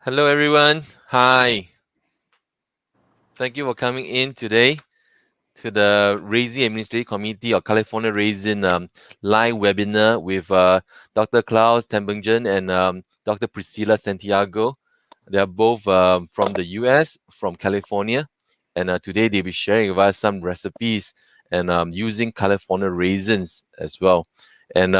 Hello, everyone. Hi. Thank you for coming in today to the Raisin Administrative Committee of California Raisin live webinar with Dr. Klaus Tenbergen and Dr. Priscila Santiago. They are both from the US, from California, and today they'll be sharing with us some recipes and using California raisins as well. And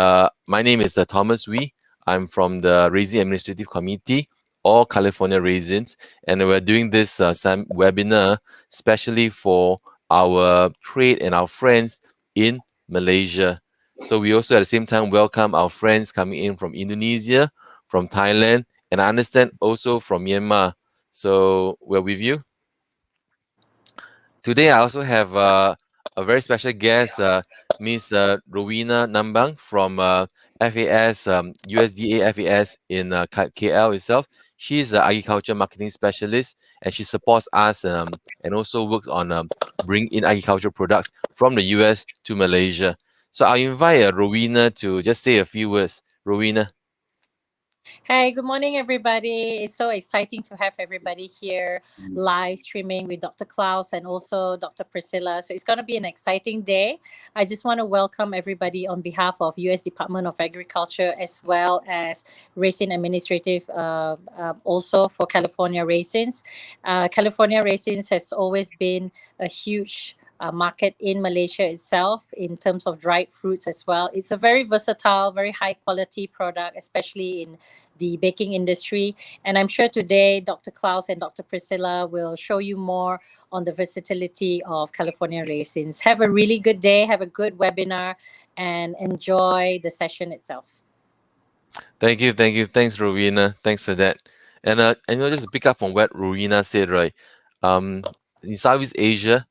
my name is Thomas Wee. I'm from the Raisin Administrative Committee, or California Raisins, and we're doing this webinar especially for our trade and our friends in Malaysia. So we also at the same time welcome our friends coming in from Indonesia, from Thailand, and I understand also from Myanmar. So we're with you. Today I also have a very special guest, Miss Rowena Nambang from FAS, USDA FAS in KL itself. She's an agriculture marketing specialist and she supports us and also works on bring in agricultural products from the US to Malaysia. So I'll invite Rowena to just say a few words. Rowena. Hey, good morning, everybody. It's so exciting to have everybody here live streaming with Dr. Klaus and also Dr. Priscila. So it's going to be an exciting day. I just want to welcome everybody on behalf of U.S. Department of Agriculture as well as Raisin Administrative, also for California Raisins. California Raisins has always been a huge market in Malaysia itself in terms of dried fruits as well. It's a very versatile, very high quality product, especially in the baking industry. And I'm sure today Dr. Klaus and Dr. Priscila will show you more on the versatility of California raisins. Have a really good day, have a good webinar, and enjoy the session itself. Thank you. Thanks, Rowena. Thanks for that. And just to pick up from what Rowena said, right? In Southeast Asia,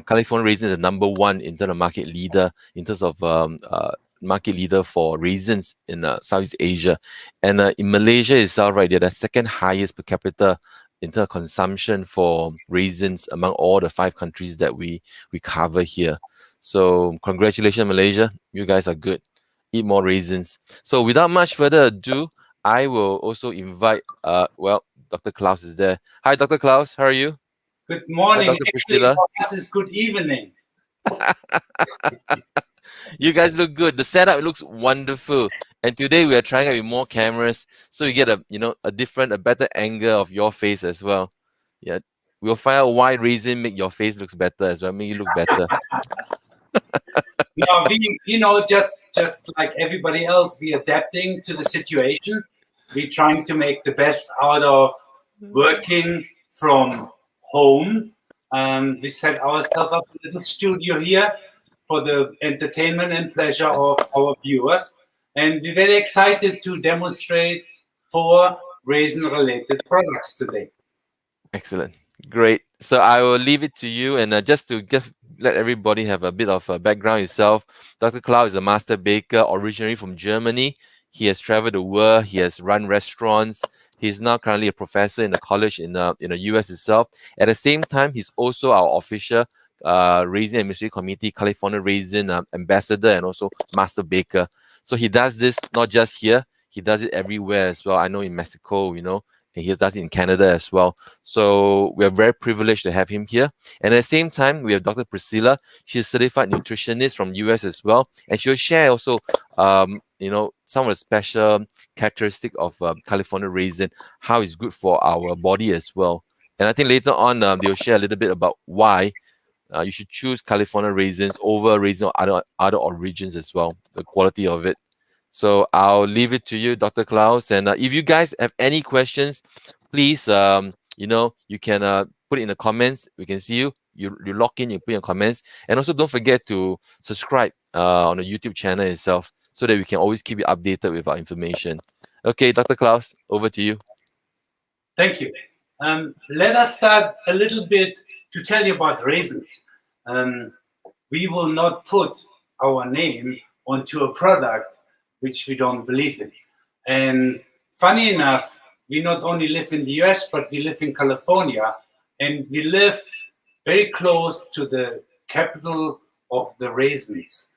California Raisin is the number one in terms of market leader, in terms of market leader for raisins in Southeast Asia. And in Malaysia itself, right, they're the second highest per capita in terms of consumption for raisins among all the 5 countries that we cover here. So congratulations, Malaysia. You guys are good. Eat more raisins. So without much further ado, I will also invite, Dr. Klaus is there. Hi, Dr. Klaus. How are you? Good morning. Dr. Priscila. For us, it's good evening. You guys look good. The setup looks wonderful. And today we are trying out with more cameras, so you get a better angle of your face as well. Yeah, we'll find out why Raisin make your face looks better as well. Make you look better. Now, just like everybody else, we adapting to the situation. We're trying to make the best out of working from home. We set ourselves up a little studio here for the entertainment and pleasure of our viewers. And we're very excited to demonstrate 4 raisin-related products today. Excellent. Great. So I will leave it to you. And just to let everybody have a bit of a background itself, Dr. Klaus is a master baker originally from Germany. He has traveled the world. He has run restaurants. He's now currently a professor in the college in the US itself. At the same time, he's also our official Raisin Administrative Committee, California Raisin ambassador and also master baker. So he does this not just here, he does it everywhere as well. I know in Mexico, and he does it in Canada as well. So we are very privileged to have him here. And at the same time, we have Dr. Priscila. She's a certified nutritionist from US as well. And she'll share also, some of the special characteristic of California Raisin, how it's good for our body as well. And I think later on, they'll share a little bit about why you should choose California Raisins over raisin or other origins as well, the quality of it. So I'll leave it to you, Dr. Klaus. And if you guys have any questions, please, you can put it in the comments. We can see you. You log in, you put your comments. And also don't forget to subscribe on the YouTube channel itself so that we can always keep you updated with our information. Okay, Dr. Klaus, over to you. Thank you. Let us start a little bit to tell you about raisins. We will not put our name onto a product which we don't believe in. And funny enough, we not only live in the US, but we live in California, and we live very close to the capital of the raisins,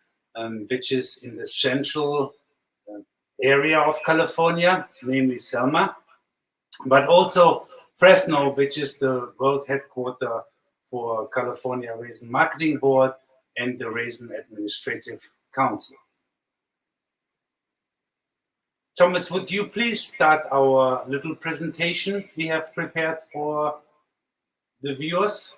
which is in the central area of California, namely Selma. but also Fresno, which is the world headquarter for California Raisin Marketing Board and the Raisin Administrative Council. Thomas, would you please start our little presentation we have prepared for the viewers?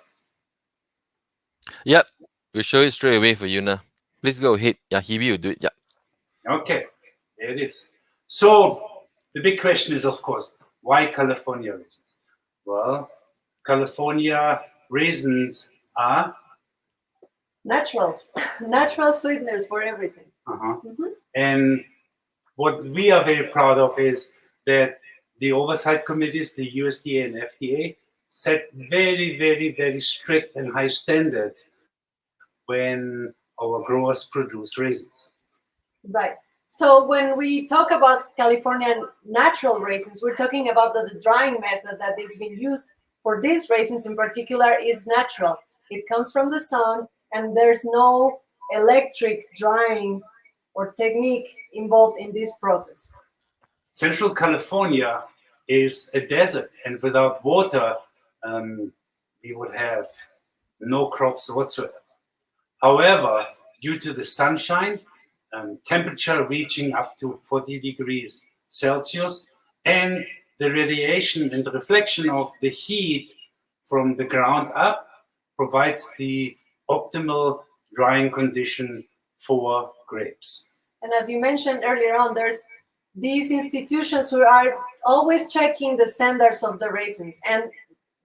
Yep, we'll show it straight away for you now. Please go ahead. Yeah, Hebe will do it. Yeah. Okay, there it is. So the big question is, of course, why California raisins? Well, California raisins are natural, natural sweeteners for everything. And what we are very proud of is that the oversight committees, the USDA and FDA, set very, very, very strict and high standards when our growers produce raisins. Right. So when we talk about California natural raisins, we're talking about the drying method that it's been used for these raisins in particular is natural. It comes from the sun, and there's no electric drying or technique involved in this process. Central California is a desert, and without water, we would have no crops whatsoever. However, due to the sunshine, temperature reaching up to 40 degrees Celsius, and the radiation and the reflection of the heat from the ground up provides the optimal drying condition for grapes. And as you mentioned earlier on, there's these institutions who are always checking the standards of the raisins, and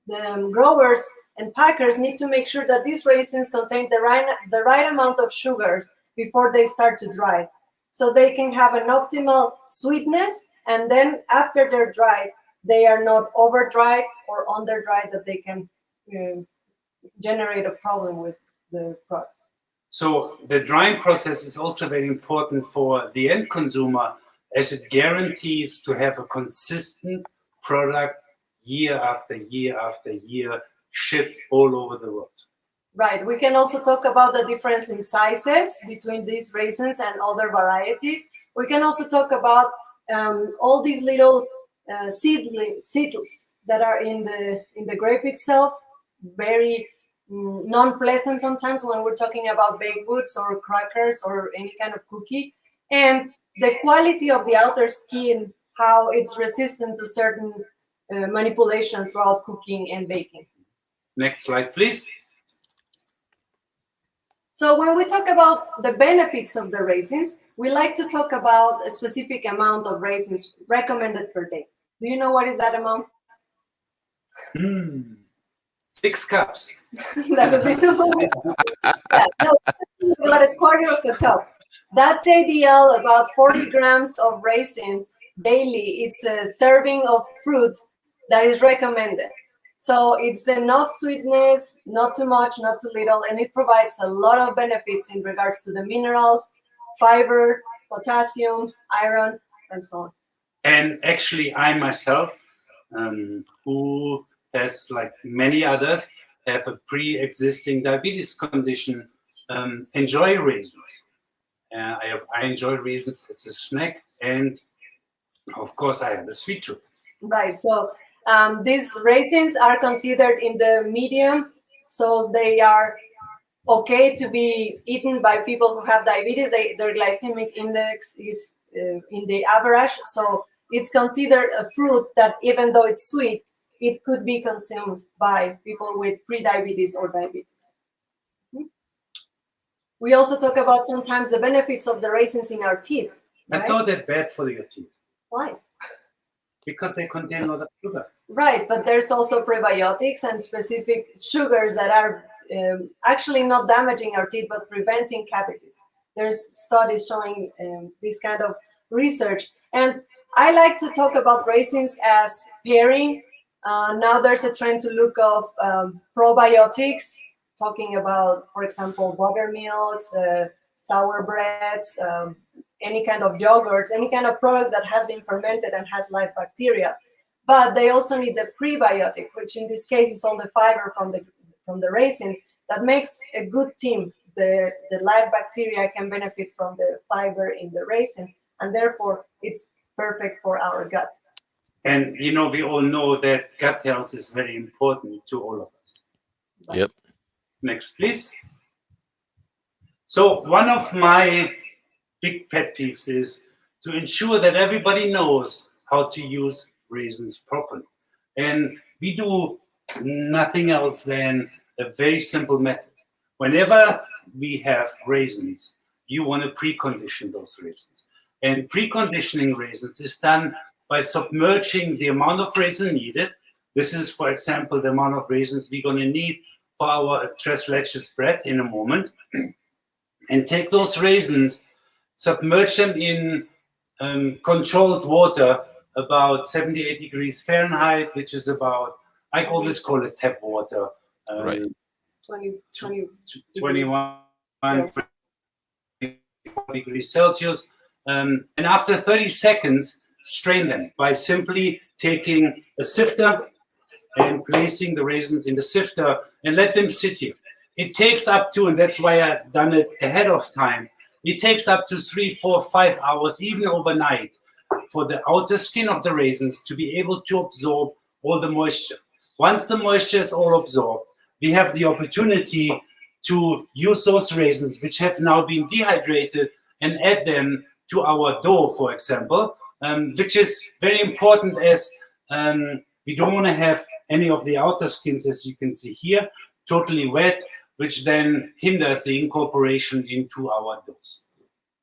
the growers and packers need to make sure that these raisins contain the right amount of sugars before they start to dry, so they can have an optimal sweetness, and then after they're dried, they are not over dried or under dried that they can generate a problem with the product. So the drying process is also very important for the end consumer, as it guarantees to have a consistent product year after year after year, shipped all over the world. Right. We can also talk about the difference in sizes between these raisins and other varieties. We can also talk about all these little seeds that are in the grape itself, very non-pleasant sometimes when we're talking about baked goods or crackers or any kind of cookie, and the quality of the outer skin, how it's resistant to certain manipulation throughout cooking and baking. Next slide, please. So when we talk about the benefits of the raisins, we like to talk about a specific amount of raisins recommended per day. Do you know what is that amount? 6 cups. That would be too much. Yeah, no, about a quarter of a cup. That's ideal, about 40 grams of raisins daily. It's a serving of fruit that is recommended. So it's enough sweetness, not too much, not too little, and it provides a lot of benefits in regards to the minerals, fiber, potassium, iron, and so on. And actually, I myself, who has, like many others, have a pre-existing diabetes condition, enjoy raisins. I enjoy raisins as a snack, and of course, I have a sweet tooth. Right. So these raisins are considered in the medium, so they are okay to be eaten by people who have diabetes. Their glycemic index is in the average, so it's considered a fruit that, even though it's sweet, it could be consumed by people with pre-diabetes or diabetes. We also talk about sometimes the benefits of the raisins in our teeth. Right? I thought they're bad for your teeth. Why? Because they contain a lot of sugar. Right, but there's also prebiotics and specific sugars that are actually not damaging our teeth, but preventing cavities. There's studies showing this kind of research. And I like to talk about raisins as pairing. Now there's a trend to look of probiotics, talking about, for example, buttermilks, sour breads, any kind of yogurts, any kind of product that has been fermented and has live bacteria. But they also need the prebiotic, which in this case is all the fiber from the raisin that makes a good team. The live bacteria can benefit from the fiber in the raisin, and therefore it's perfect for our gut. And you know, we all know that gut health is very important to all of us. Yep. Next, please. So one of my big pet peeves is to ensure that everybody knows how to use raisins properly. And we do nothing else than a very simple method. Whenever we have raisins, you want to precondition those raisins. And preconditioning raisins is done by submerging the amount of raisin needed. This is, for example, the amount of raisins we're going to need for our tres leches bread in a moment. And take those raisins, submerge them in controlled water, about 78 degrees Fahrenheit, which is about, I always call it tap water. Right. 21 degrees Celsius. And after 30 seconds, strain them by simply taking a sifter and placing the raisins in the sifter and let them sit here. It takes up to, and that's why I've done it ahead of time, it takes up to 3, 4, 5 hours, even overnight, for the outer skin of the raisins to be able to absorb all the moisture. Once the moisture is all absorbed, we have the opportunity to use those raisins, which have now been dehydrated, and add them to our dough, for example, which is very important as we don't want to have any of the outer skins, as you can see here, totally wet, which then hinders the incorporation into our doughs.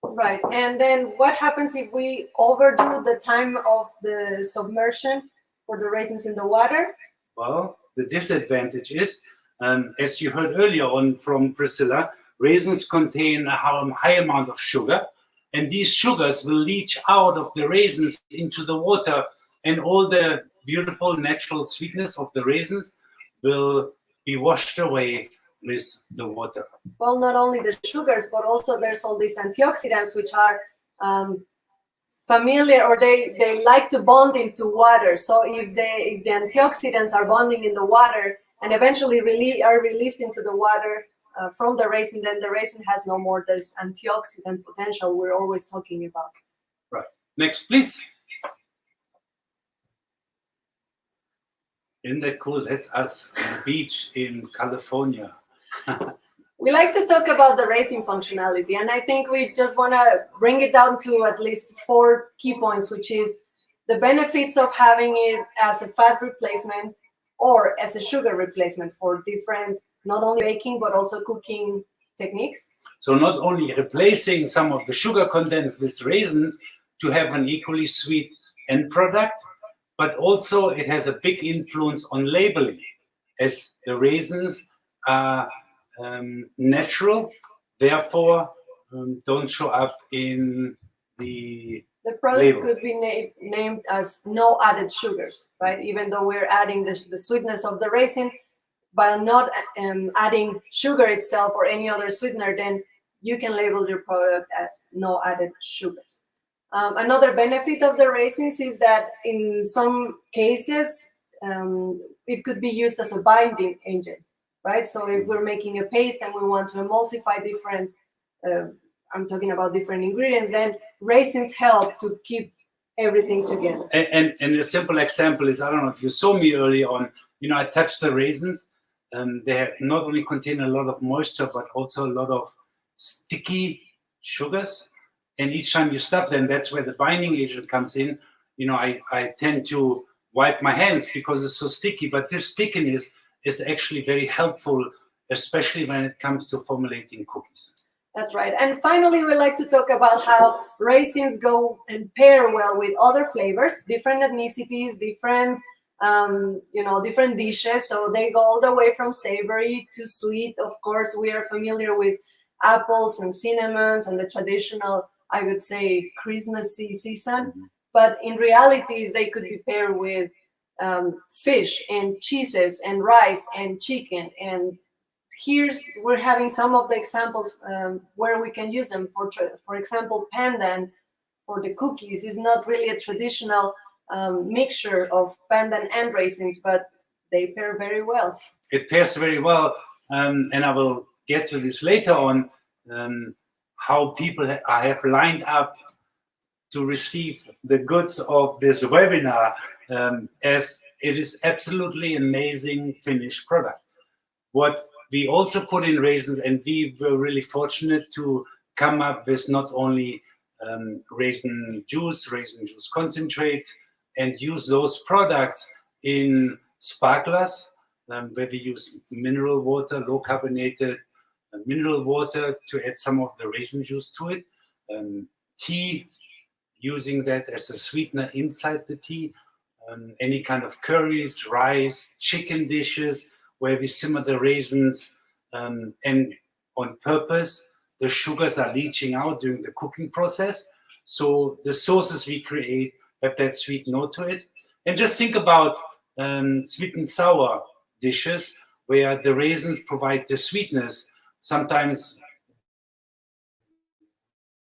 Right, and then what happens if we overdo the time of the submersion for the raisins in the water? Well, the disadvantage is, as you heard earlier on from Priscila, raisins contain a high amount of sugar, and these sugars will leach out of the raisins into the water, and all the beautiful natural sweetness of the raisins will be washed away with the water. Well, not only the sugars, but also there's all these antioxidants which are familiar, or they like to bond into water. So if the antioxidants are bonding in the water and eventually are released into the water from the raisin, then the raisin has no more this antioxidant potential we're always talking about. Right. Next, please. Isn't that cool? That's us on the beach in California. We like to talk about the raisin functionality, and I think we just want to bring it down to at least 4 key points, which is the benefits of having it as a fat replacement or as a sugar replacement for different, not only baking, but also cooking techniques. So not only replacing some of the sugar content with raisins to have an equally sweet end product, but also it has a big influence on labeling, as the raisins are natural, therefore don't show up in the product label. Could be named as no added sugars, right? Even though we're adding the sweetness of the raisin, by not adding sugar itself or any other sweetener, then you can label your product as no added sugars. Another benefit of the raisins is that in some cases, it could be used as a binding agent, right? So if we're making a paste and we want to emulsify different, I'm talking about different ingredients, then raisins help to keep everything together. And a simple example is, I don't know if you saw me early on, you know, I touched the raisins. They not only contain a lot of moisture, but also a lot of sticky sugars. And each time you stop them, that's where the binding agent comes in. You know, I tend to wipe my hands because it's so sticky, but this stickiness is actually very helpful, especially when it comes to formulating cookies. That's right. And finally, we like to talk about how raisins go and pair well with other flavors, different ethnicities, different, different dishes. So they go all the way from savory to sweet. Of course, we are familiar with apples and cinnamons and the traditional, I would say, Christmassy season. Mm-hmm. But in reality, they could be paired with fish and cheeses and rice and chicken. And we're having some of the examples where we can use them. For example, Pandan for the cookies is not really a traditional mixture of Pandan and raisins, but they pair very well. It pairs very well, and I will get to this later on, how people have lined up to receive the goods of this webinar, as it is absolutely amazing finished product. What we also put in raisins, and we were really fortunate to come up with not only raisin juice concentrates, and use those products in sparklers, where we use mineral water, low carbonated mineral water to add some of the raisin juice to it. Tea, using that as a sweetener inside the tea. Any kind of curries, rice, chicken dishes, where we simmer the raisins, and on purpose, the sugars are leaching out during the cooking process. So the sauces we create have that sweet note to it. And just think about sweet and sour dishes where the raisins provide the sweetness. Sometimes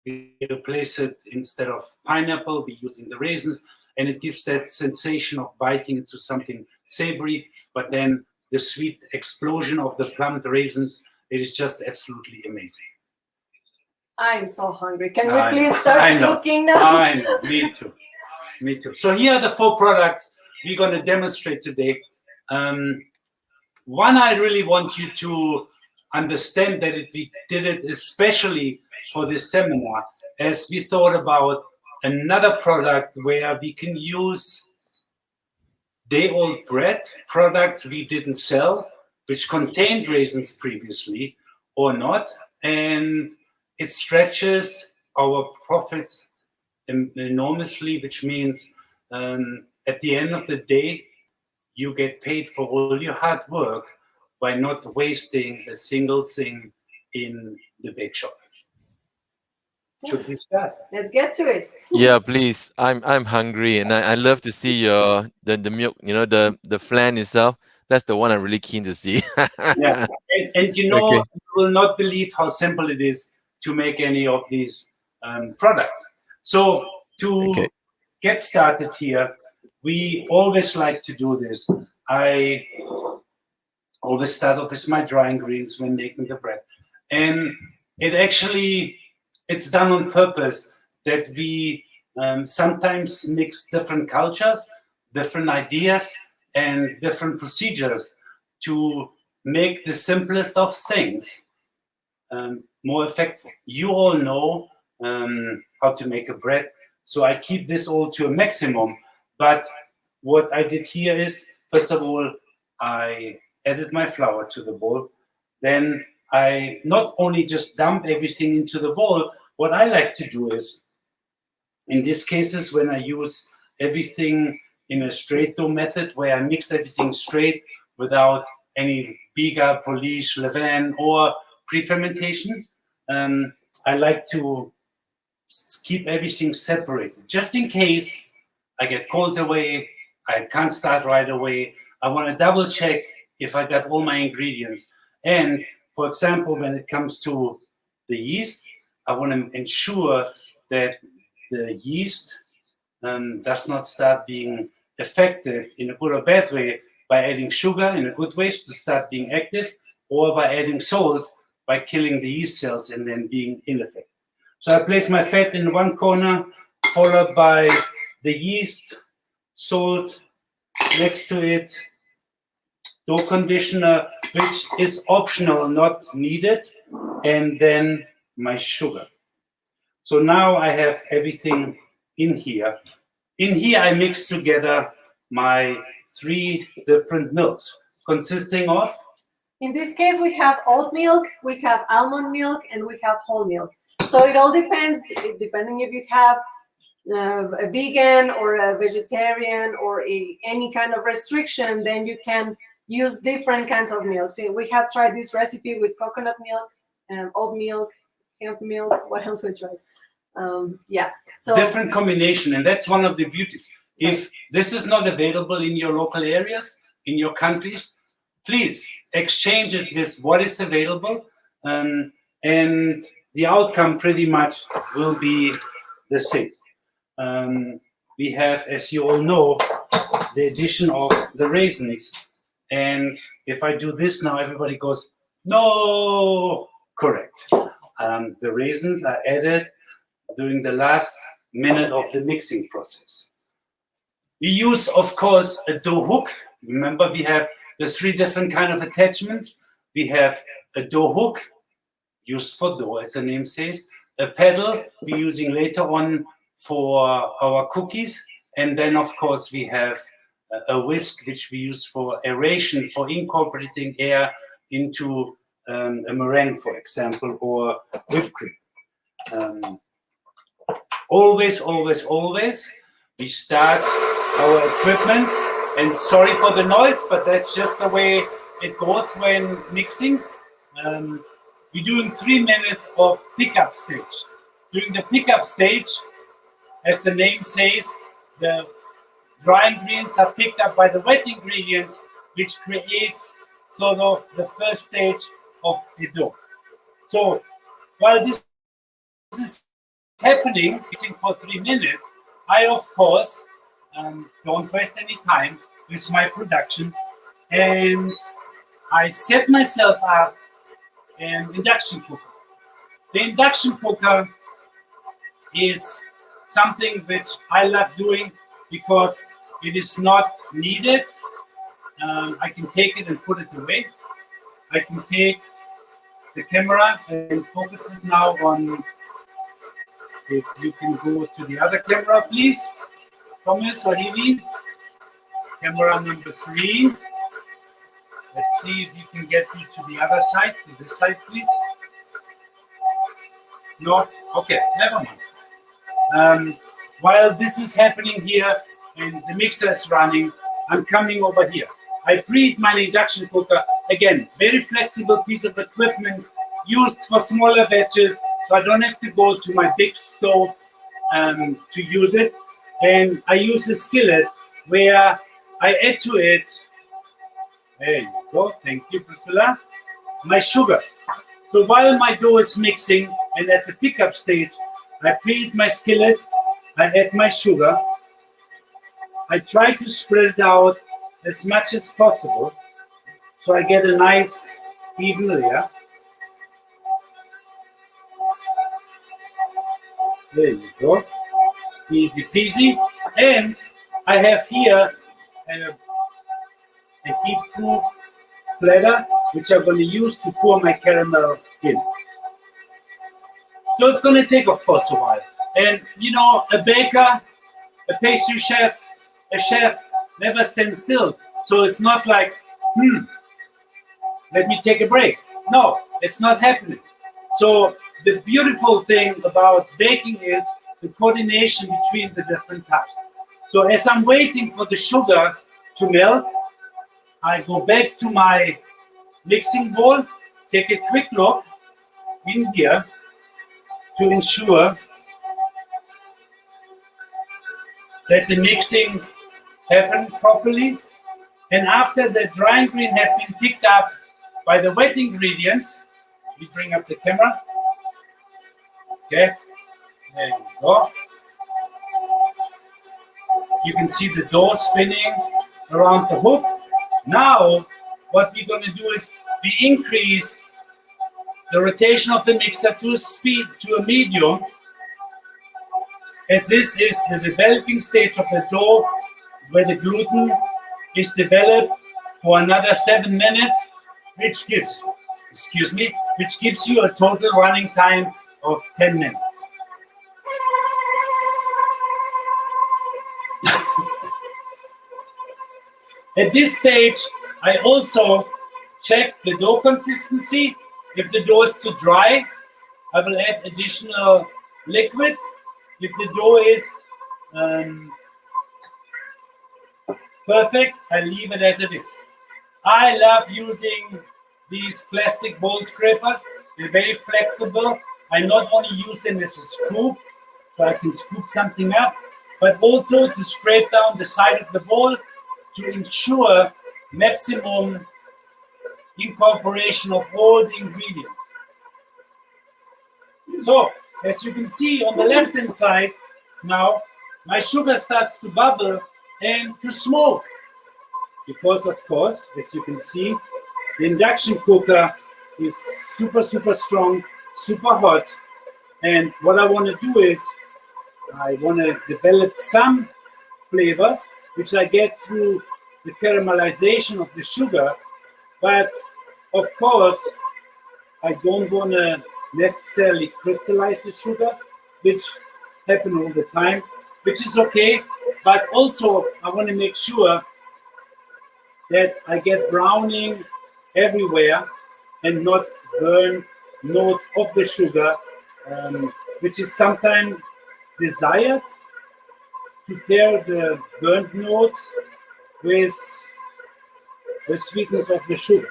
we replace it, instead of pineapple, we're using the raisins, and it gives that sensation of biting into something savory, but then the sweet explosion of the plumped raisins, it is just absolutely amazing. I'm so hungry. Can we please start cooking now? I know, me too. Me too. So here are the 4 products we're going to demonstrate today. One, I really want you to understand that we did it especially for this seminar, as we thought about another product where we can use day-old bread products we didn't sell, which contained raisins previously or not, and it stretches our profits enormously, which means at the end of the day, you get paid for all your hard work by not wasting a single thing in the bake shop. Should we start? Let's get to it. Yeah, please. I'm hungry, and I love to see the milk. You know, the flan itself. That's the one I'm really keen to see. Yeah, and you know, Okay. you will not believe how simple it is to make any of these products. So to get started here, we always like to do this. I always start off with my dry ingredients when making the bread, and it's done on purpose that we sometimes mix different cultures, different ideas, and different procedures to make the simplest of things more effective. You all know how to make a bread, so I keep this all to a maximum. But what I did here is, first of all, I added my flour to the bowl. Then I not only just dump everything into the bowl. What I like to do is, in these cases, when I use everything in a straight dough method, where I mix everything straight without any biga, polish, levain, or pre-fermentation, I like to keep everything separated, just in case I get called away, I can't start right away. I want to double check if I got all my ingredients. And for example, when it comes to the yeast, I want to ensure that the yeast does not start being affected in a good or bad way by adding sugar in a good way to start being active, or by adding salt by killing the yeast cells and then being ineffective. So I place my fat in one corner, followed by the yeast, salt next to it, dough conditioner, which is optional, not needed, and then my sugar. So now I have everything in here. In here, I mix together my 3 different milks, consisting of? In this case, we have oat milk, we have almond milk, and we have whole milk. So it all depends, depending if you have a vegan or a vegetarian or any kind of restriction, then you can use different kinds of milk. See, we have tried this recipe with coconut milk, oat milk, hemp milk. What else we tried? Yeah. So different combination, and that's one of the beauties. If this is not available in your local areas, in your countries, please exchange it with what is available, and the outcome pretty much will be the same. We have, as you all know, the addition of the raisins. And if I do this now, everybody goes, no, correct. The raisins are added during the last minute of the mixing process. We use, of course, a dough hook. Remember, we have the 3 different kind of attachments. We have a dough hook, used for dough, as the name says. A paddle we're using later on for our cookies. And then, of course, we have a whisk, which we use for aeration, for incorporating air into a meringue, for example, or whipped cream. Always, we start our equipment, and sorry for the noise, but that's just the way it goes when mixing. We're doing 3 minutes of pickup stage. During the pickup stage, as the name says, the dry ingredients are picked up by the wet ingredients, which creates sort of the first stage of the dough. So while this is happening, mixing for 3 minutes, I, of course, don't waste any time with my production, and I set myself up an induction cooker. The induction cooker is something which I love doing because it is not needed. I can take it and put it away. I can take the camera and focus it now on, if you can go to the other camera, please. Thomas or Evie. Camera number 3. Let's see if you can get me to the other side, to this side, please. No? Okay, never mind. While this is happening here and the mixer is running, I'm coming over here. I preheat my induction cooker. Again, very flexible piece of equipment used for smaller batches, so I don't have to go to my big stove to use it. And I use a skillet where I add to it, there you go, thank you, Priscila, my sugar. So while my dough is mixing and at the pickup stage, I preheat my skillet, I add my sugar, I try to spread it out as much as possible so I get a nice even layer. There you go, easy peasy. And I have here a heat-proof platter, which I'm going to use to pour my caramel in. So it's going to take, of course, a while. And, you know, a baker, a pastry chef, a chef never stands still. So it's not like, let me take a break. No, it's not happening. So the beautiful thing about baking is the coordination between the different types. So as I'm waiting for the sugar to melt, I go back to my mixing bowl, take a quick look in here to ensure that the mixing happened properly. And after the dry ingredients have been picked up by the wet ingredients, we bring up the camera. Okay, there you go. You can see the dough spinning around the hook. Now, what we're going to do is we increase the rotation of the mixer to a medium, as this is the developing stage of the dough where the gluten is developed for another 7 minutes, which gives, which gives you a total running time of 10 minutes. At this stage, I also check the dough consistency. If the dough is too dry, I will add additional liquid. If the dough is perfect, I leave it as it is. I love using these plastic bowl scrapers. They're very flexible. I not only use them as a scoop, so I can scoop something up, but also to scrape down the side of the bowl to ensure maximum incorporation of all the ingredients. So, as you can see on the left-hand side, now my sugar starts to bubble and to smoke. Because, of course, as you can see, the induction cooker is super, super strong, super hot. And what I want to do is I want to develop some flavors, which I get through the caramelization of the sugar. But of course, I don't want to necessarily crystallize the sugar, which happen all the time, which is okay. But also, I want to make sure that I get browning everywhere and not burn notes of the sugar, which is sometimes desired, to pair the burnt notes with the sweetness of the sugar.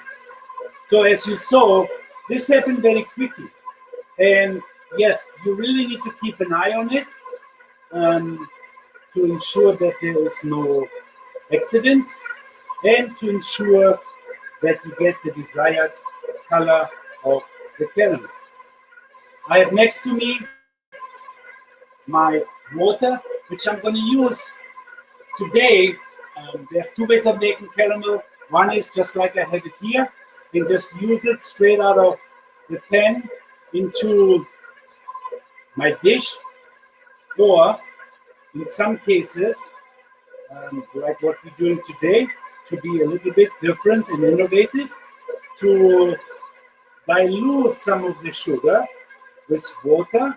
So as you saw, this happened very quickly. And yes, you really need to keep an eye on it to ensure that there is no accidents and to ensure that you get the desired color of the caramel. I have next to me my water, which I'm going to use today. There's two ways of making caramel. One is just like I have it here, and just use it straight out of the pan into my dish, or in some cases, like what we're doing today, to be a little bit different and innovative, to dilute some of the sugar with water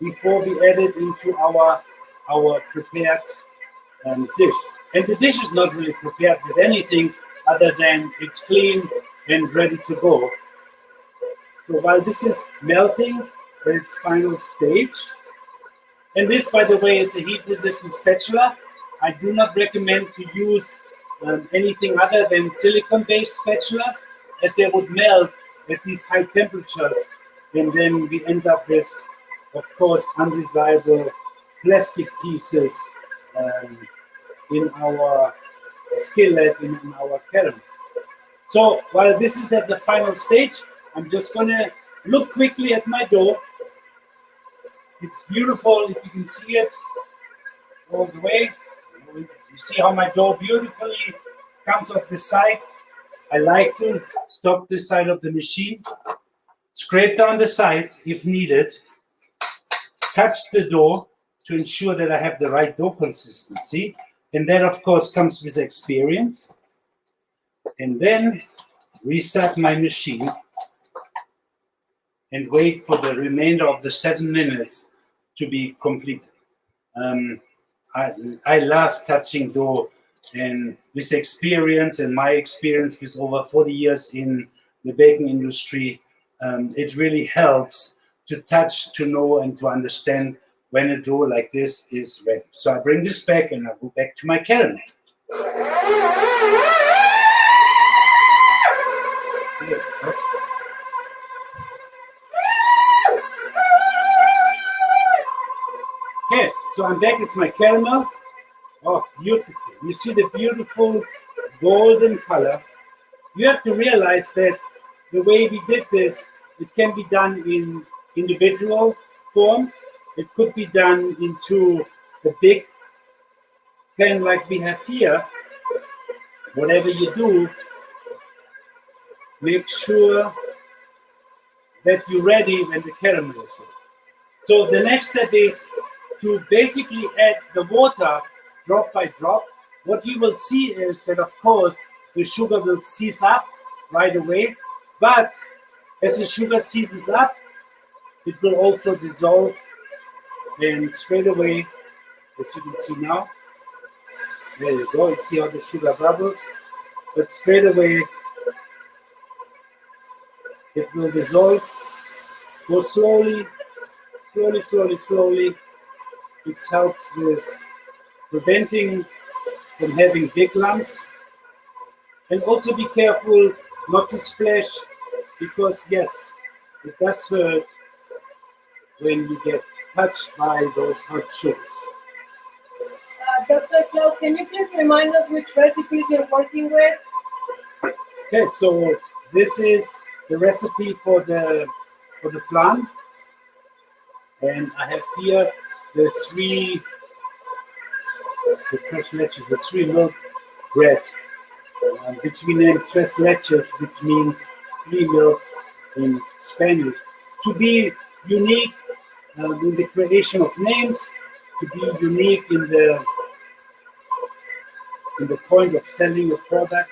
before we add it into our prepared dish. And the dish is not really prepared with anything other than it's clean and ready to go. So while this is melting at its final stage, and this, by the way, is a heat-resistant spatula. I do not recommend to use anything other than silicone-based spatulas, as they would melt at these high temperatures, and then we end up with, of course, undesirable plastic pieces in our skillet, in our caramel. So while this is at the final stage, I'm just going to look quickly at my dough. It's beautiful if you can see it all the way. You see how my dough beautifully comes off the side. I like to stop this side of the machine, scrape down the sides if needed, touch the dough to ensure that I have the right dough consistency. And that, of course, comes with experience. And then restart my machine and wait for the remainder of the 7 minutes to be completed. I love touching dough, and with experience and my experience with over 40 years in the baking industry, it really helps to touch, to know, and to understand when a dough like this is ready. So I bring this back and I go back to my caramel. Okay, so I'm back. It's my caramel. Oh, beautiful. You see the beautiful golden color. You have to realize that the way we did this, it can be done in individual forms. It could be done into a big pan like we have here. Whatever you do, make sure that you're ready when the caramel is ready. So the next step is to basically add the water drop by drop. What you will see is that, of course, the sugar will seize up right away, but as the sugar seizes up, it will also dissolve, and straight away, as you can see now, there you go, you see how the sugar bubbles, but straight away it will dissolve. Go slowly, slowly, slowly, slowly. It helps with preventing from having big lumps. And also be careful not to splash, because yes, it does hurt when you get touched by those hot sugars. Dr. Klaus, can you please remind us which recipes you're working with? Okay, so this is the recipe for the flan, and I have here the tres leches, the 3 milk bread, which we name tres leches, which means 3 milks in Spanish. To be unique in the creation of names to be unique in the point of selling a product,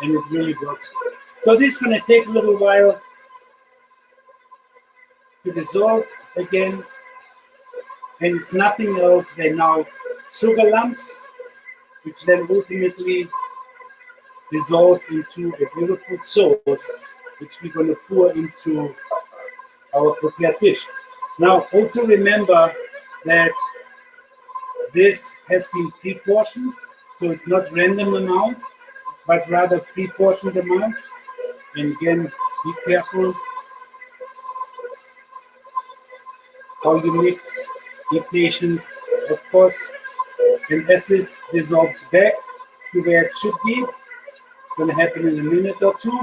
and it really works. So this is going to take a little while to dissolve again, and it's nothing else than now sugar lumps, which then ultimately dissolve into a beautiful sauce, which we're going to pour into our prepared dish. Now, also remember that this has been pre-portioned, so it's not random amounts, but rather pre-portioned amounts. And again, be careful how you mix. Be patient, of course. And as this dissolves back to where it should be, it's going to happen in a minute or two.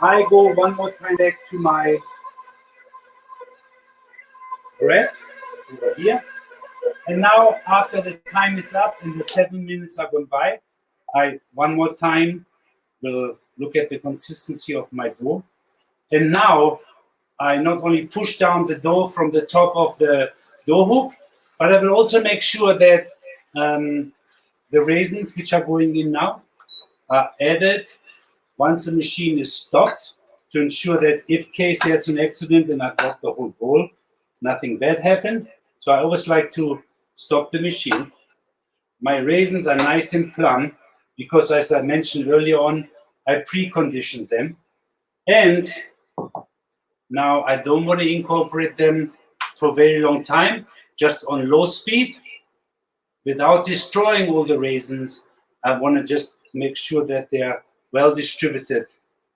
I go one more time back to my bread over here. And now, after the time is up and the 7 minutes are gone by, I one more time will look at the consistency of my dough. And now I not only push down the dough from the top of the dough hook, but I will also make sure that the raisins which are going in now are added once the machine is stopped, to ensure that if case there's an accident and I drop the whole bowl, nothing bad happened. So I always like to stop the machine. My raisins are nice and plump because, as I mentioned earlier on, I preconditioned them. And now I don't want to incorporate them for a very long time, just on low speed. Without destroying all the raisins, I want to just make sure that they are well distributed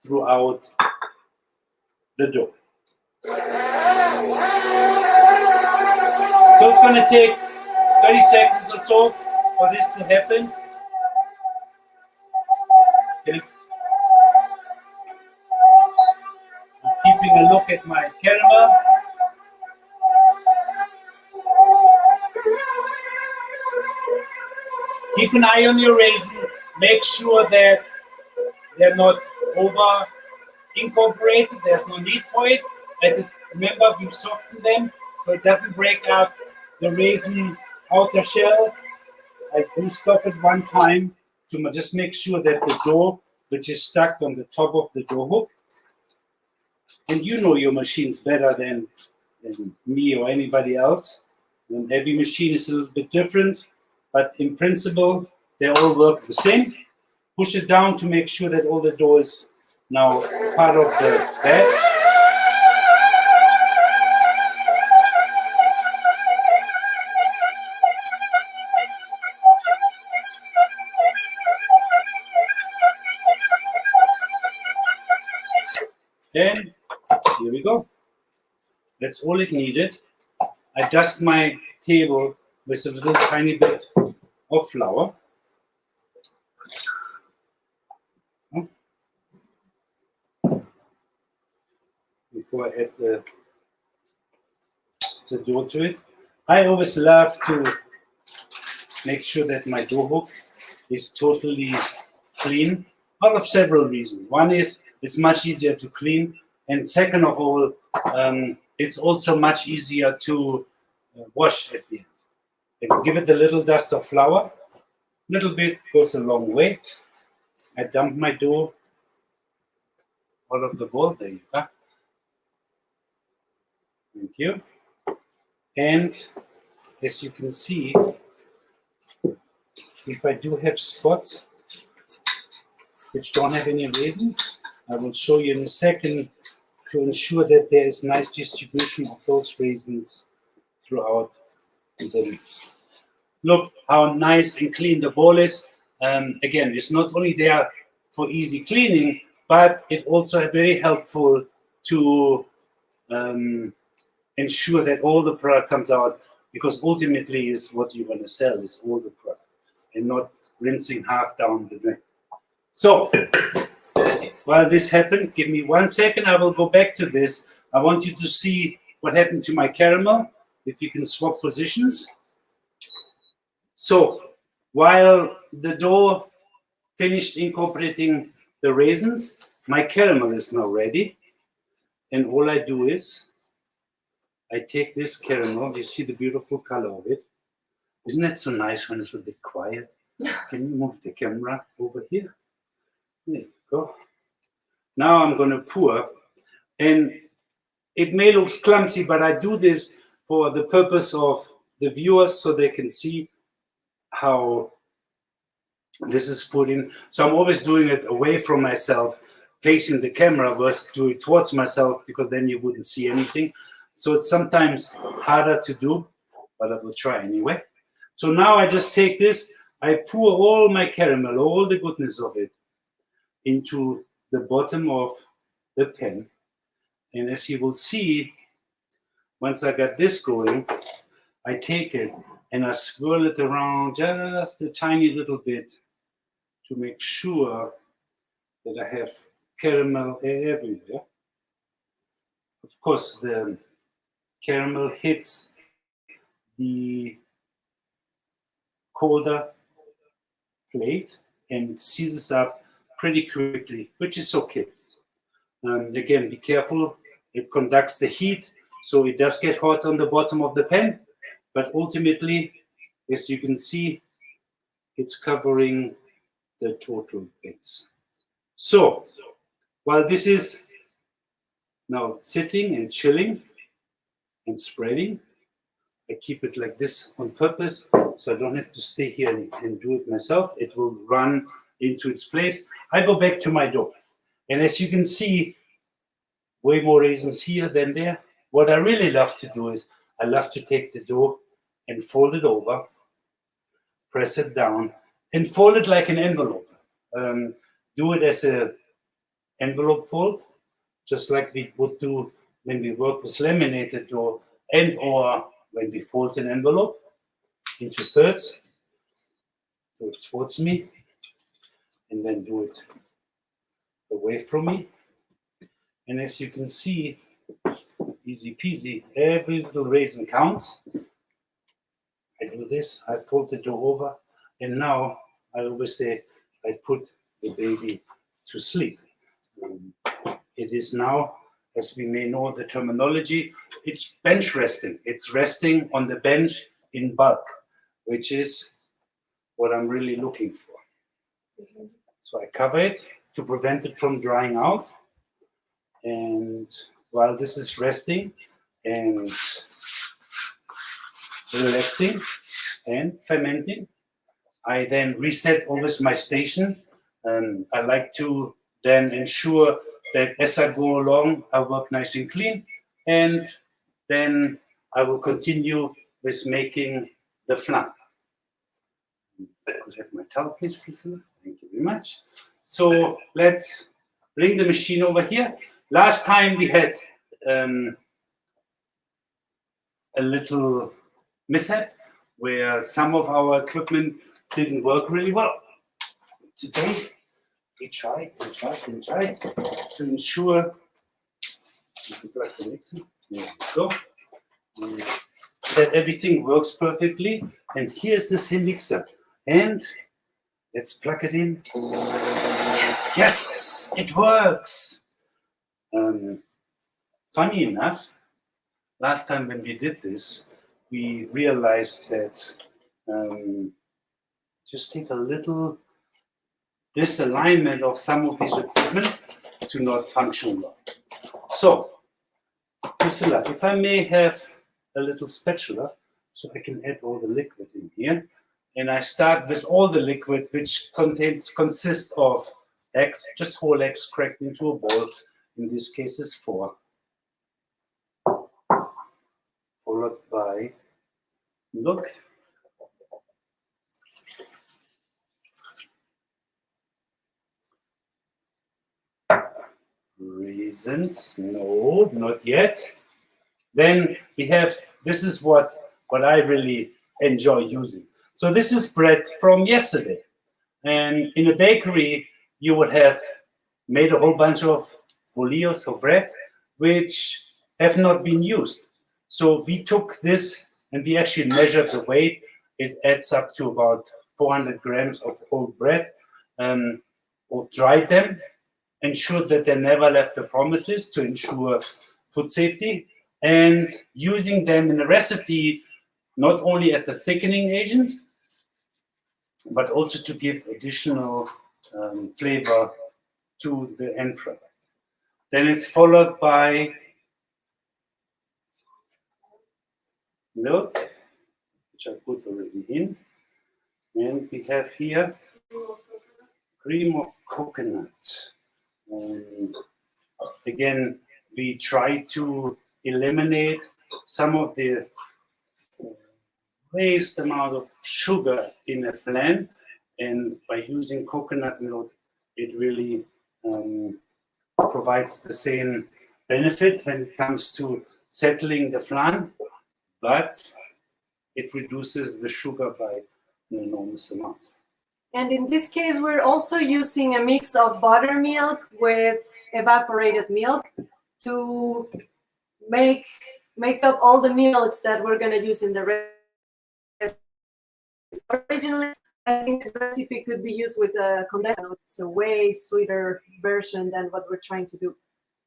throughout the dough. So it's going to take 30 seconds or so for this to happen. Okay. I'm keeping a look at my caramel. Keep an eye on your raisin. Make sure that they're not over incorporated. There's no need for it. Remember, we soften them so it doesn't break up the raisin outer shell. I do stop it one time to just make sure that the dough, which is stuck on the top of the dough hook, and you know your machines better than me or anybody else. And every machine is a little bit different, but in principle, they all work the same. Push it down to make sure that all the dough is now part of the bag. And here we go. That's all it needed. I dust my table with a little tiny bit of flour. Before I add the dough to it. I always love to make sure that my dough hook is totally clean, out of several reasons. One is it's much easier to clean, and second of all, it's also much easier to wash at the end. And give it a little dust of flour. A little bit goes a long way. I dump my dough out of the bowl. There you go. Thank you. And as you can see, if I do have spots which don't have any raisins, I will show you in a second to ensure that there is nice distribution of those raisins throughout the mix. Look how nice and clean the bowl is. Again, it's not only there for easy cleaning, but it also is very helpful to ensure that all the product comes out, because ultimately is what you want to sell is all the product and not rinsing half down the drain. So while this happened, give me 1 second. I will go back to this. I want you to see what happened to my caramel. If you can swap positions. So while the dough finished incorporating the raisins, my caramel is now ready. And all I do is I take this caramel. You see the beautiful color of it. Isn't that so nice when it's a bit quiet? Can you move the camera over here? There you go. Now I'm going to pour, and it may look clumsy, but I do this for the purpose of the viewers so they can see how this is put in. So I'm always doing it away from myself, facing the camera versus do it towards myself, because then you wouldn't see anything. So it's sometimes harder to do, but I will try anyway. So now I just take this, I pour all my caramel, all the goodness of it, into the bottom of the pan. And as you will see, once I got this going, I take it and I swirl it around just a tiny little bit to make sure that I have caramel everywhere. Of course, the caramel hits the colder plate and seizes up pretty quickly, which is okay. Again, be careful. It conducts the heat, so it does get hot on the bottom of the pan, but ultimately, as you can see, it's covering the total base. So, while this is now sitting and chilling and spreading, I keep it like this on purpose, so I don't have to stay here and do it myself. It will run into its place. I go back to my dough. And as you can see, way more raisins here than there. What I really love to do is I love to take the dough and fold it over, press it down, and fold it like an envelope. Do it as an envelope fold, just like we would do when we work with laminated dough, and or when we fold an envelope into thirds. Do it towards me, and then do it away from me. And as you can see, easy peasy, every little raisin counts. I do this, I fold the dough over, and now I always say I put the baby to sleep. It is now, as we may know the terminology, it's bench resting. It's resting on the bench in bulk, which is what I'm really looking for. So I cover it to prevent it from drying out. And while this is resting and relaxing and fermenting, I then reset always my station. I like to then ensure that as I go along, I work nice and clean, and then I will continue with making the flan. Could I have my towel, please, Priscilla? Thank you very much. So let's bring the machine over here. Last time we had a little mishap where some of our equipment didn't work really well. Today, we tried to ensure that everything works perfectly. And here's the sim mixer. And let's plug it in. Yes, it works. Funny enough, last time when we did this, we realized that just take a little disalignment of some of these equipment to not function well. So, Priscilla, if I may have a little spatula so I can add all the liquid in here. And I start with all the liquid, which consists of eggs, just whole eggs cracked into a bowl. In this case is 4. Followed by milk. Raisins, no, not yet. Then we have, this is what I really enjoy using. So this is bread from yesterday. And in a bakery, you would have made a whole bunch of bolillos or bread, which have not been used. So we took this and we actually measured the weight. It adds up to about 400 grams of whole bread. Or dried them, ensured that they never left the promises to ensure food safety. and using them in a recipe not only as a thickening agent, but also to give additional flavor to the end product. Then it's followed by milk, which I put already in. And we have here cream of coconut. And again, we try to eliminate some of the waste amount of sugar in a flan, and by using coconut milk, it really provides the same benefit when it comes to settling the flan, but it reduces the sugar by an enormous amount. And in this case, we're also using a mix of buttermilk with evaporated milk to make up all the milks that we're going to use in the recipe. Originally, I think this recipe could be used with a condensed milk. It's a way sweeter version than what we're trying to do.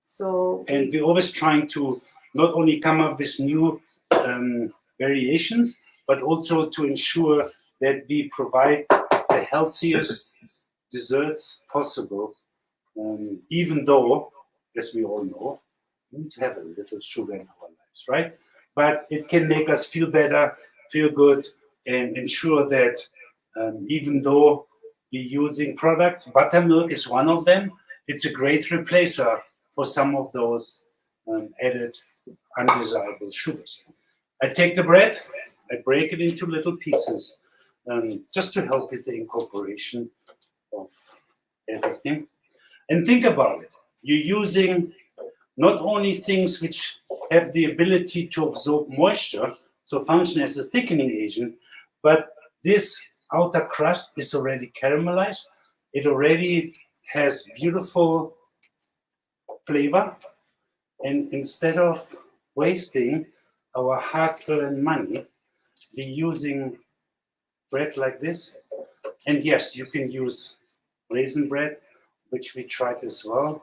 So, and we're always trying to not only come up with new variations, but also to ensure that we provide the healthiest desserts possible, even though, as we all know, we need to have a little sugar in our lives, right? But it can make us feel better, feel good, and ensure that even though we're using products, buttermilk is one of them, it's a great replacer for some of those added undesirable sugars. I take the bread, I break it into little pieces, just to help with the incorporation of everything. And think about it. You're using not only things which have the ability to absorb moisture, so function as a thickening agent, but this outer crust is already caramelized. It already has beautiful flavor. And instead of wasting our hard-earned money, we're using bread like this. And yes, you can use raisin bread, which we tried as well.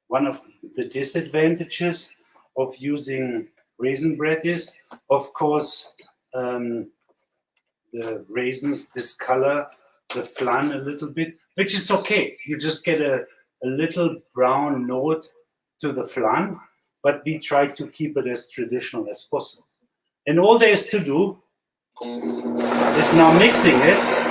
One of the disadvantages of using raisin bread is, of course, the raisins discolor the flan a little bit, which is okay. You just get a little brown note to the flan, but we try to keep it as traditional as possible. And all there is to do is now mixing it.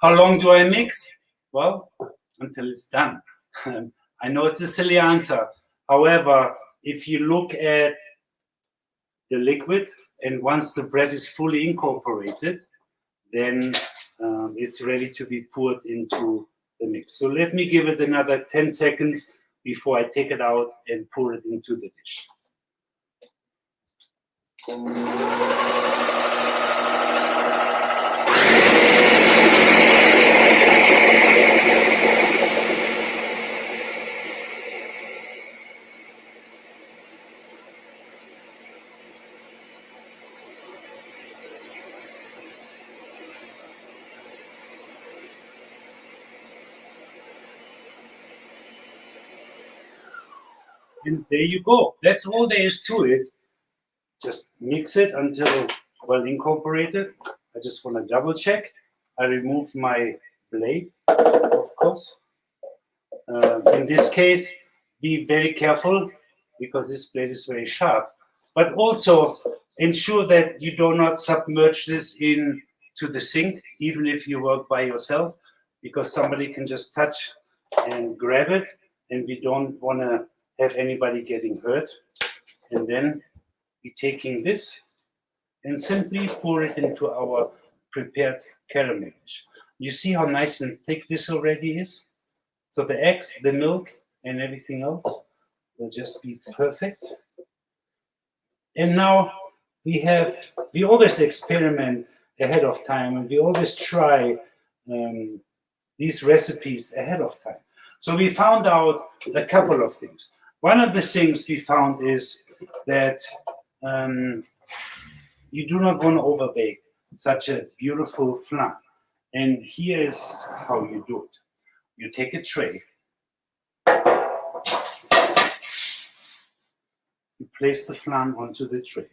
How long do I mix? Well, until it's done. I know it's a silly answer. However, if you look at the liquid, and once the bread is fully incorporated, then it's ready to be poured into the mix. So let me give it another 10 seconds before I take it out and pour it into the dish. And there you go. That's all there is to it. Just mix it until well incorporated. I just want to double check. I remove my blade, of course. In this case, be very careful because this blade is very sharp. But also ensure that you do not submerge this into the sink, even if you work by yourself, because somebody can just touch and grab it, and we don't want to have anybody getting hurt. And then we're taking this and simply pour it into our prepared caramel dish. You see how nice and thick this already is? So the eggs, the milk, and everything else will just be perfect. And now we always experiment ahead of time, and we always try these recipes ahead of time. So we found out a couple of things. One of the things we found is that you do not want to overbake such a beautiful flan. And here is how you do it. You take a tray, you place the flan onto the tray.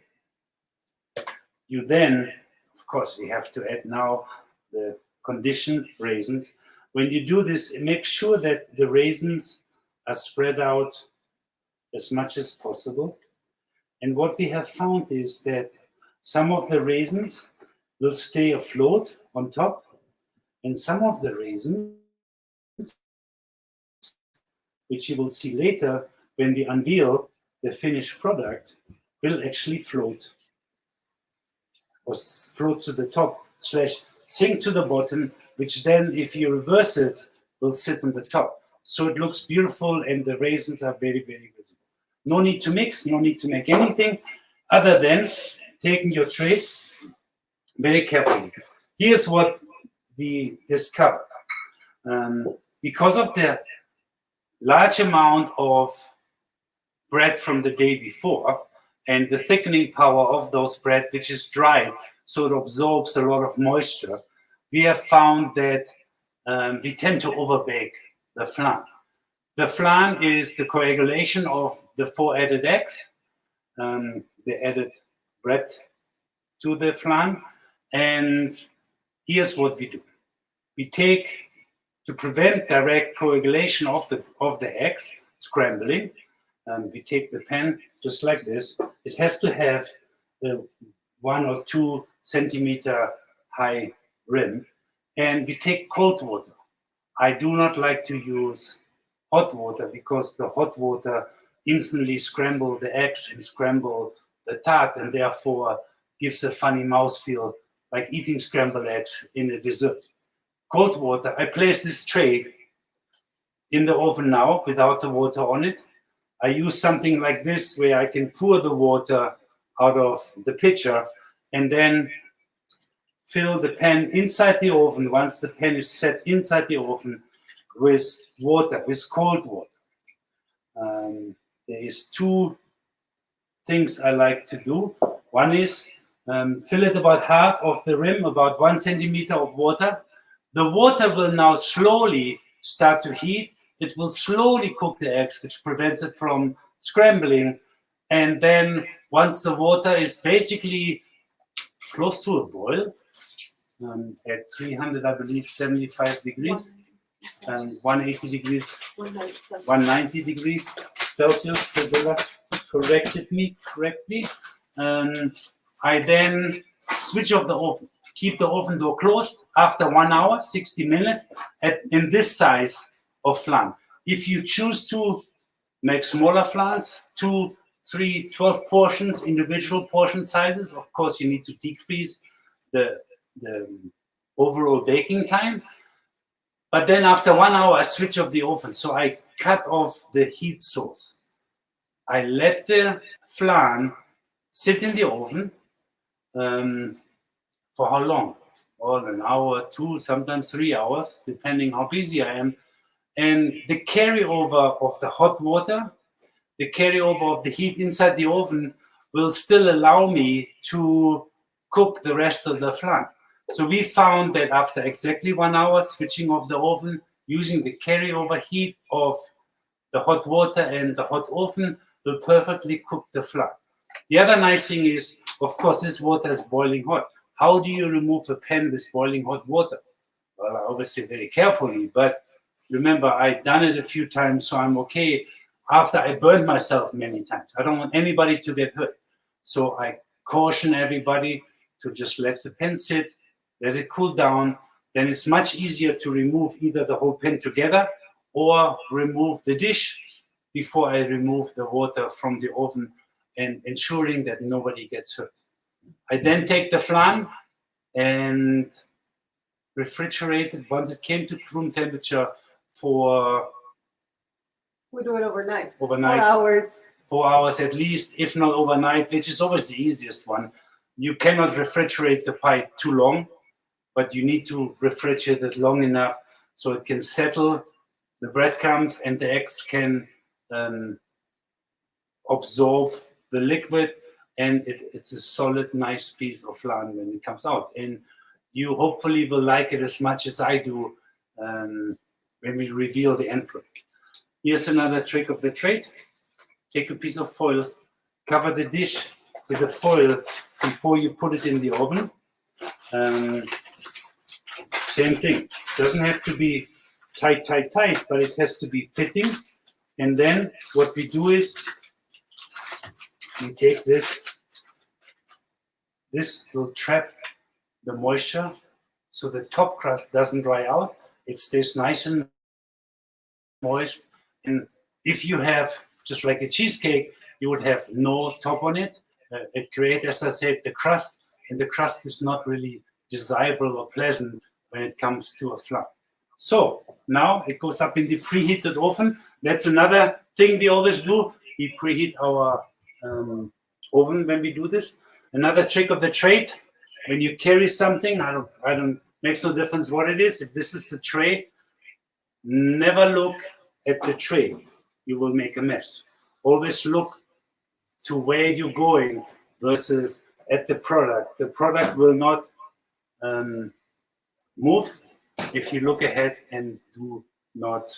You then, of course, we have to add now the conditioned raisins. When you do this, make sure that the raisins are spread out as much as possible. And what we have found is that some of the raisins will stay afloat on top, and some of the raisins, which you will see later when we unveil the finished product, will actually float or float to the top / sink to the bottom, which then, if you reverse it, will sit on the top. So it looks beautiful and the raisins are very, very visible. No need to mix, no need to make anything other than taking your tray very carefully. Here's what we discovered. Because of the large amount of bread from the day before and the thickening power of those bread, which is dry, so it absorbs a lot of moisture, we have found that we tend to overbake the flan. The flan is the coagulation of the 4 added eggs, the added bread to the flan. And here's what we do. We take, to prevent direct coagulation of the eggs, scrambling, we take the pan just like this. It has to have a 1 or 2 centimeter high rim. And we take cold water. I do not like to use hot water because the hot water instantly scramble the eggs and scramble the tart, and therefore gives a funny mouthfeel, like eating scrambled eggs in a dessert. Cold water, I place this tray in the oven now without the water on it. I use something like this where I can pour the water out of the pitcher and then fill the pan inside the oven once the pan is set inside the oven with water, with cold water. There is 2 things I like to do. One is fill it about half of the rim, about 1 centimeter of water. The water will now slowly start to heat. It will slowly cook the eggs, which prevents it from scrambling. And then once the water is basically close to a boil, at 300, I believe, 75 degrees, 180 degrees, 190 degrees Celsius, Priscila corrected me correctly. I then switch off the oven. Keep the oven door closed after 1 hour, 60 minutes, in this size of flan. If you choose to make smaller flans, 2, 3, 12 portions, individual portion sizes, of course you need to decrease the overall baking time. But then after 1 hour, I switch off the oven. So I cut off the heat source. I let the flan sit in the oven for how long? Well, an hour, 2, sometimes 3 hours, depending how busy I am. And the carryover of the hot water, the carryover of the heat inside the oven will still allow me to cook the rest of the flan. So we found that after exactly 1 hour, switching off the oven, using the carryover heat of the hot water and the hot oven will perfectly cook the flan. The other nice thing is, of course, this water is boiling hot. How do you remove a pan with boiling hot water? Well, I obviously very carefully, but remember, I've done it a few times, so I'm okay. After I burned myself many times. I don't want anybody to get hurt. So I caution everybody to just let the pan sit, let it cool down. Then it's much easier to remove either the whole pan together or remove the dish before I remove the water from the oven, and ensuring that nobody gets hurt. I then take the flan and refrigerate it once it came to room temperature for We do it overnight. 4 overnight. hours. 4 hours at least, if not overnight, which is always the easiest one. You cannot refrigerate the pie too long, but you need to refrigerate it long enough so it can settle, the breadcrumbs and the eggs can absorb the liquid, and it's a solid, nice piece of flan when it comes out. And you hopefully will like it as much as I do when we reveal the end product. Here's another trick of the trade. Take a piece of foil, cover the dish with the foil before you put it in the oven. Same thing. Doesn't have to be tight, but it has to be fitting. And then what we do is we take this. This will trap the moisture so the top crust doesn't dry out. It stays nice and moist. And if you have just like a cheesecake, you would have no top on it. It creates, as I said, the crust, and the crust is not really desirable or pleasant when it comes to a flan. So now it goes up in the preheated oven. That's another thing we always do. We preheat our oven when we do this. Another trick of the trade: when you carry something, I don't makes no difference what it is. If this is the tray, never look at the tray. You will make a mess. Always look to where you're going versus at the product. The product will not move if you look ahead and do not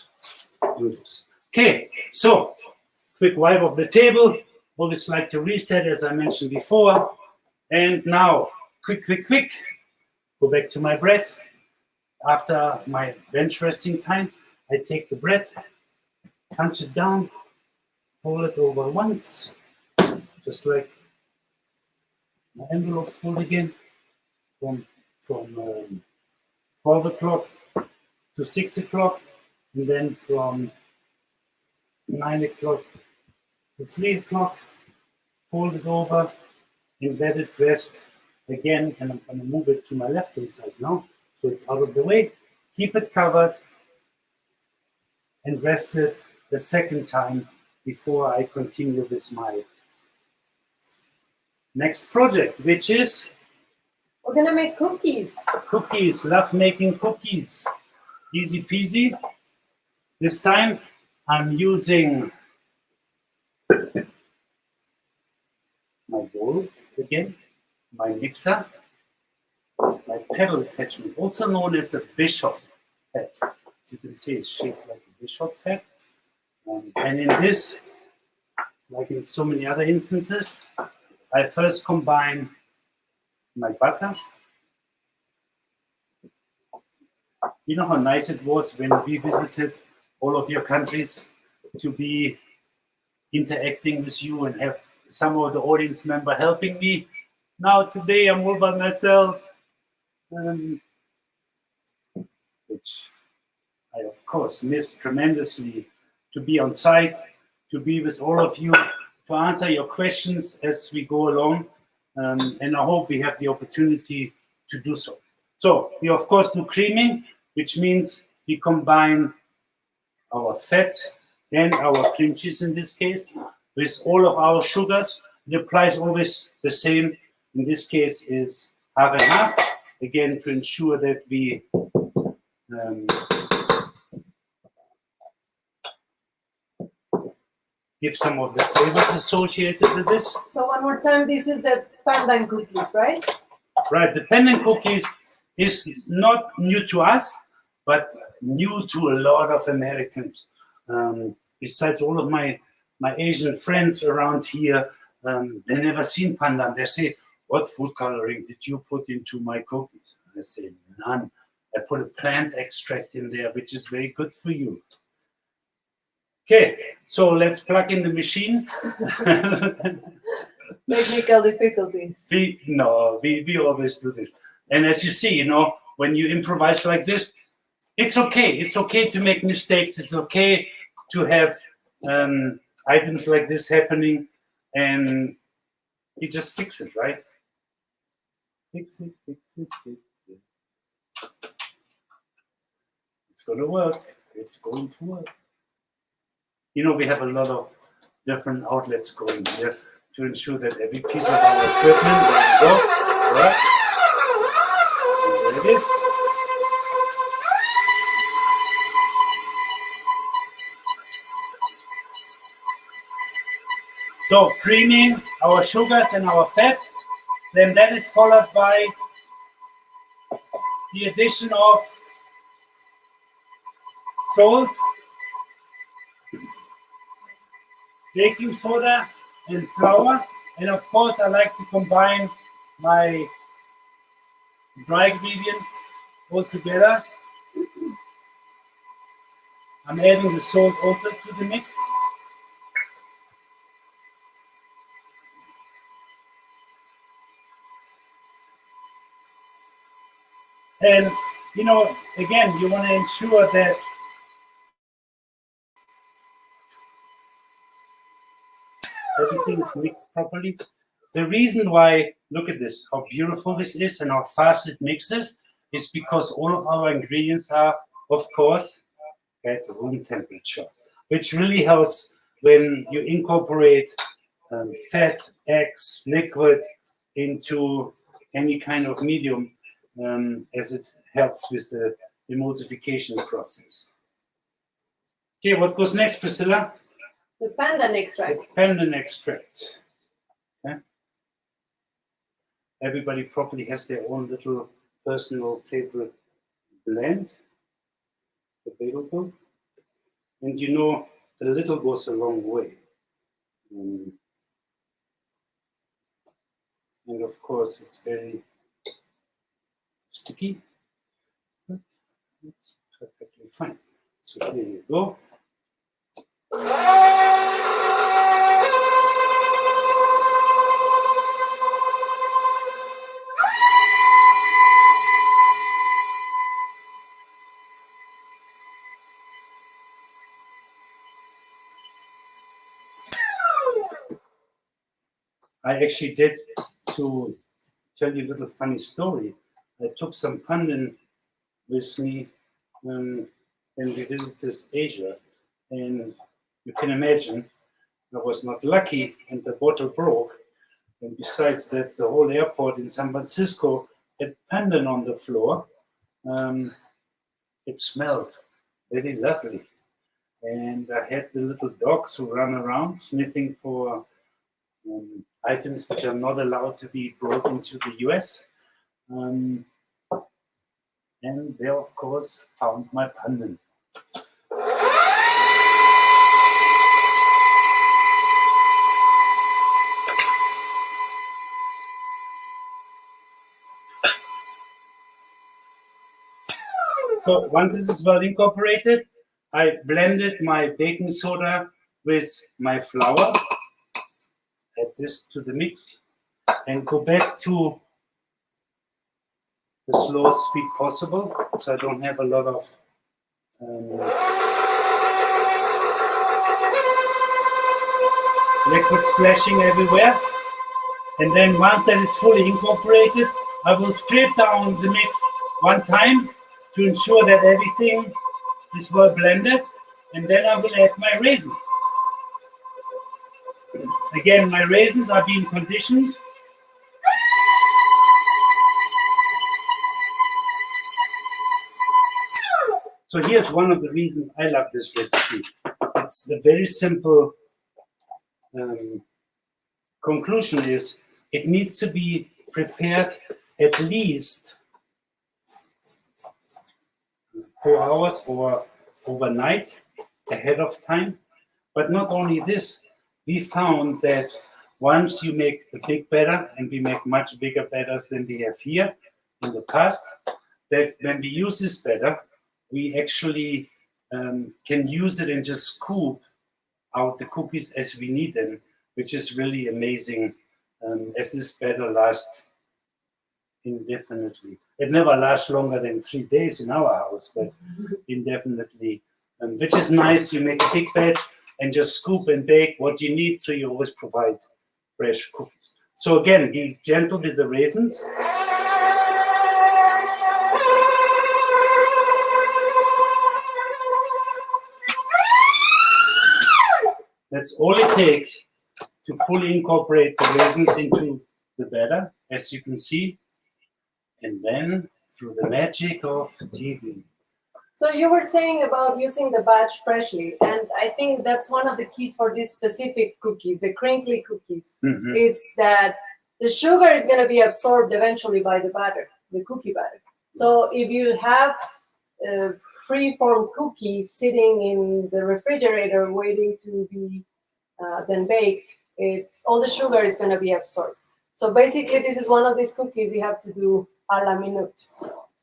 do this. Okay, so quick wipe of the table. Always like to reset, as I mentioned before. And now, quick. Go back to my bread. After my bench resting time, I take the bread, punch it down, fold it over once, just like my envelope fold again, from 12 o'clock to 6 o'clock, and then from 9 o'clock to 3 o'clock, fold it over and let it rest again. And I'm going to move it to my left hand side now, so it's out of the way. Keep it covered and rest it the second time before I continue with my next project, which is We're gonna make cookies. cookies. Love making cookies. Easy peasy. This time I'm using my bowl again, my mixer, my pedal attachment, also known as a bishop head. As you can see, it's shaped like a bishop's head. And in this, like in so many other instances, I first combine my butter. You know how nice it was when we visited all of your countries to be interacting with you and have some of the audience member helping me. Now today I'm all by myself, which I of course miss tremendously, to be on site, to be with all of you, to answer your questions as we go along. And I hope we have the opportunity to do so. So we of course do creaming, which means we combine our fats and our cream cheese in this case with all of our sugars. It applies always the same. In this case is half and half, again to ensure that we give some of the flavors associated with this. So one more time, this is the pandan cookies, right? Right, the pandan cookies is not new to us, but new to a lot of Americans. Besides all of my Asian friends around here, they never seen pandan. They say, "What food coloring did you put into my cookies?" I say, "None. I put a plant extract in there, which is very good for you." Okay, so let's plug in the machine. Technical difficulties. We always do this. And as you see, when you improvise like this, it's okay. It's okay to make mistakes. It's okay to have items like this happening, and you just fix it, right? Fix it, fix it, fix it. It's gonna work. It's going to work. You know, we have a lot of different outlets going here to ensure that every piece of our equipment will go. Right? And there it is. So creaming our sugars and our fat, then that is followed by the addition of salt, baking soda, and flour. And of course, I like to combine my dry ingredients all together. I'm adding the salt also to the mix. And, you know, again, you want to ensure that everything is mixed properly. The reason why, look at this, how beautiful this is and how fast it mixes, is because all of our ingredients are, of course, at room temperature, which really helps when you incorporate fat, eggs, liquid into any kind of medium, as it helps with the emulsification process. Okay, what goes next, Priscilla? The pandan extract. Pandan extract. Okay. Everybody probably has their own little personal favorite blend available. And you know, a little goes a long way. And of course, it's very sticky, but it's perfectly fine. So here you go. I actually did, to tell you a little funny story. I took some pandan with me when we visited Asia, and you can imagine I was not lucky and the bottle broke. And besides that, the whole airport in San Francisco had pandan on the floor. It smelled very lovely. And I had the little dogs who run around sniffing for items which are not allowed to be brought into the US. And they, of course, found my pandan. So once this is well incorporated, I blended my baking soda with my flour, add this to the mix, and go back to the slowest speed possible, so I don't have a lot of liquid splashing everywhere. And then once that is fully incorporated, I will scrape down the mix one time to ensure that everything is well blended, and then I will add my raisins. Again, my raisins are being conditioned. So here's one of the reasons I love this recipe. It's a very simple conclusion is it needs to be prepared at least 4 hours or overnight ahead of time. But not only this, we found that once you make a big batter, and we make much bigger batters than we have here in the past, that when we use this batter, we actually can use it and just scoop out the cookies as we need them, which is really amazing, as this batter lasts indefinitely. It never lasts longer than 3 days in our house, but indefinitely, which is nice. You make a big batch and just scoop and bake what you need, so you always provide fresh cookies. So again, be gentle with the raisins. That's all it takes to fully incorporate the raisins into the batter, as you can see. And then through the magic of TV. So you were saying about using the batch freshly, and I think that's one of the keys for these specific cookies, the crinkly cookies. It's that the sugar is going to be absorbed eventually by the batter, the cookie batter. So if you have a pre-formed cookie sitting in the refrigerator waiting to be then baked, all the sugar is going to be absorbed. So basically, this is one of these cookies you have to do a la minute.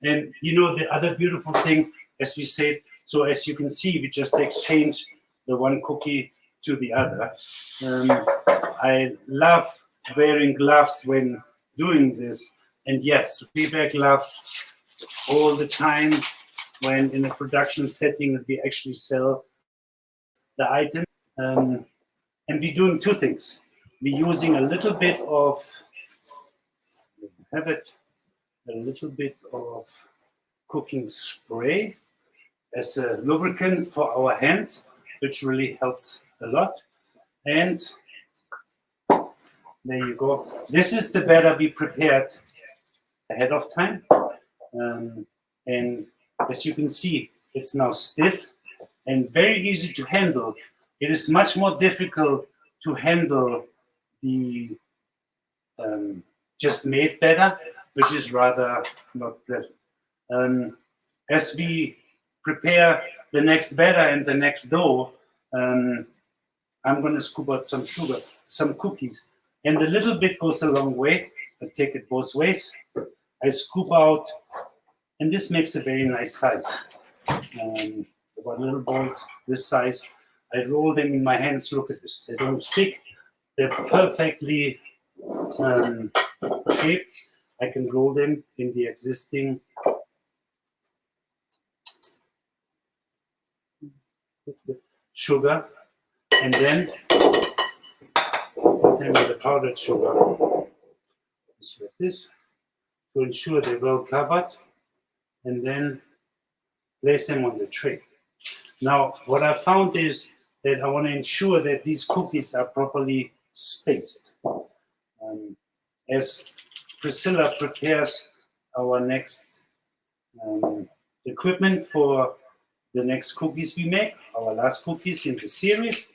And you know, the other beautiful thing, as we said, so as you can see, we just exchanged the one cookie to the other. I love wearing gloves when doing this. And yes, we wear gloves all the time when in a production setting we actually sell the item. And we're doing two things. We're using a little bit of, a little bit of cooking spray as a lubricant for our hands, which really helps a lot. And there you go. This is the batter we prepared ahead of time. And as you can see, it's now stiff and very easy to handle. It is much more difficult to handle the just made batter, which is rather not pleasant. As we prepare the next batter and the next dough, I'm going to scoop out some sugar, some cookies. And a little bit goes a long way. I take it both ways. I scoop out, and this makes a very nice size. About little balls this size. I roll them in my hands. Look at this. They don't stick. They're perfectly shaped. I can roll them in the existing sugar, and then put them with the powdered sugar, just like this, to ensure they're well covered, and then place them on the tray. Now, what I found is that I want to ensure that these cookies are properly spaced. As Priscila prepares our next equipment for the next cookies we make, our last cookies in the series,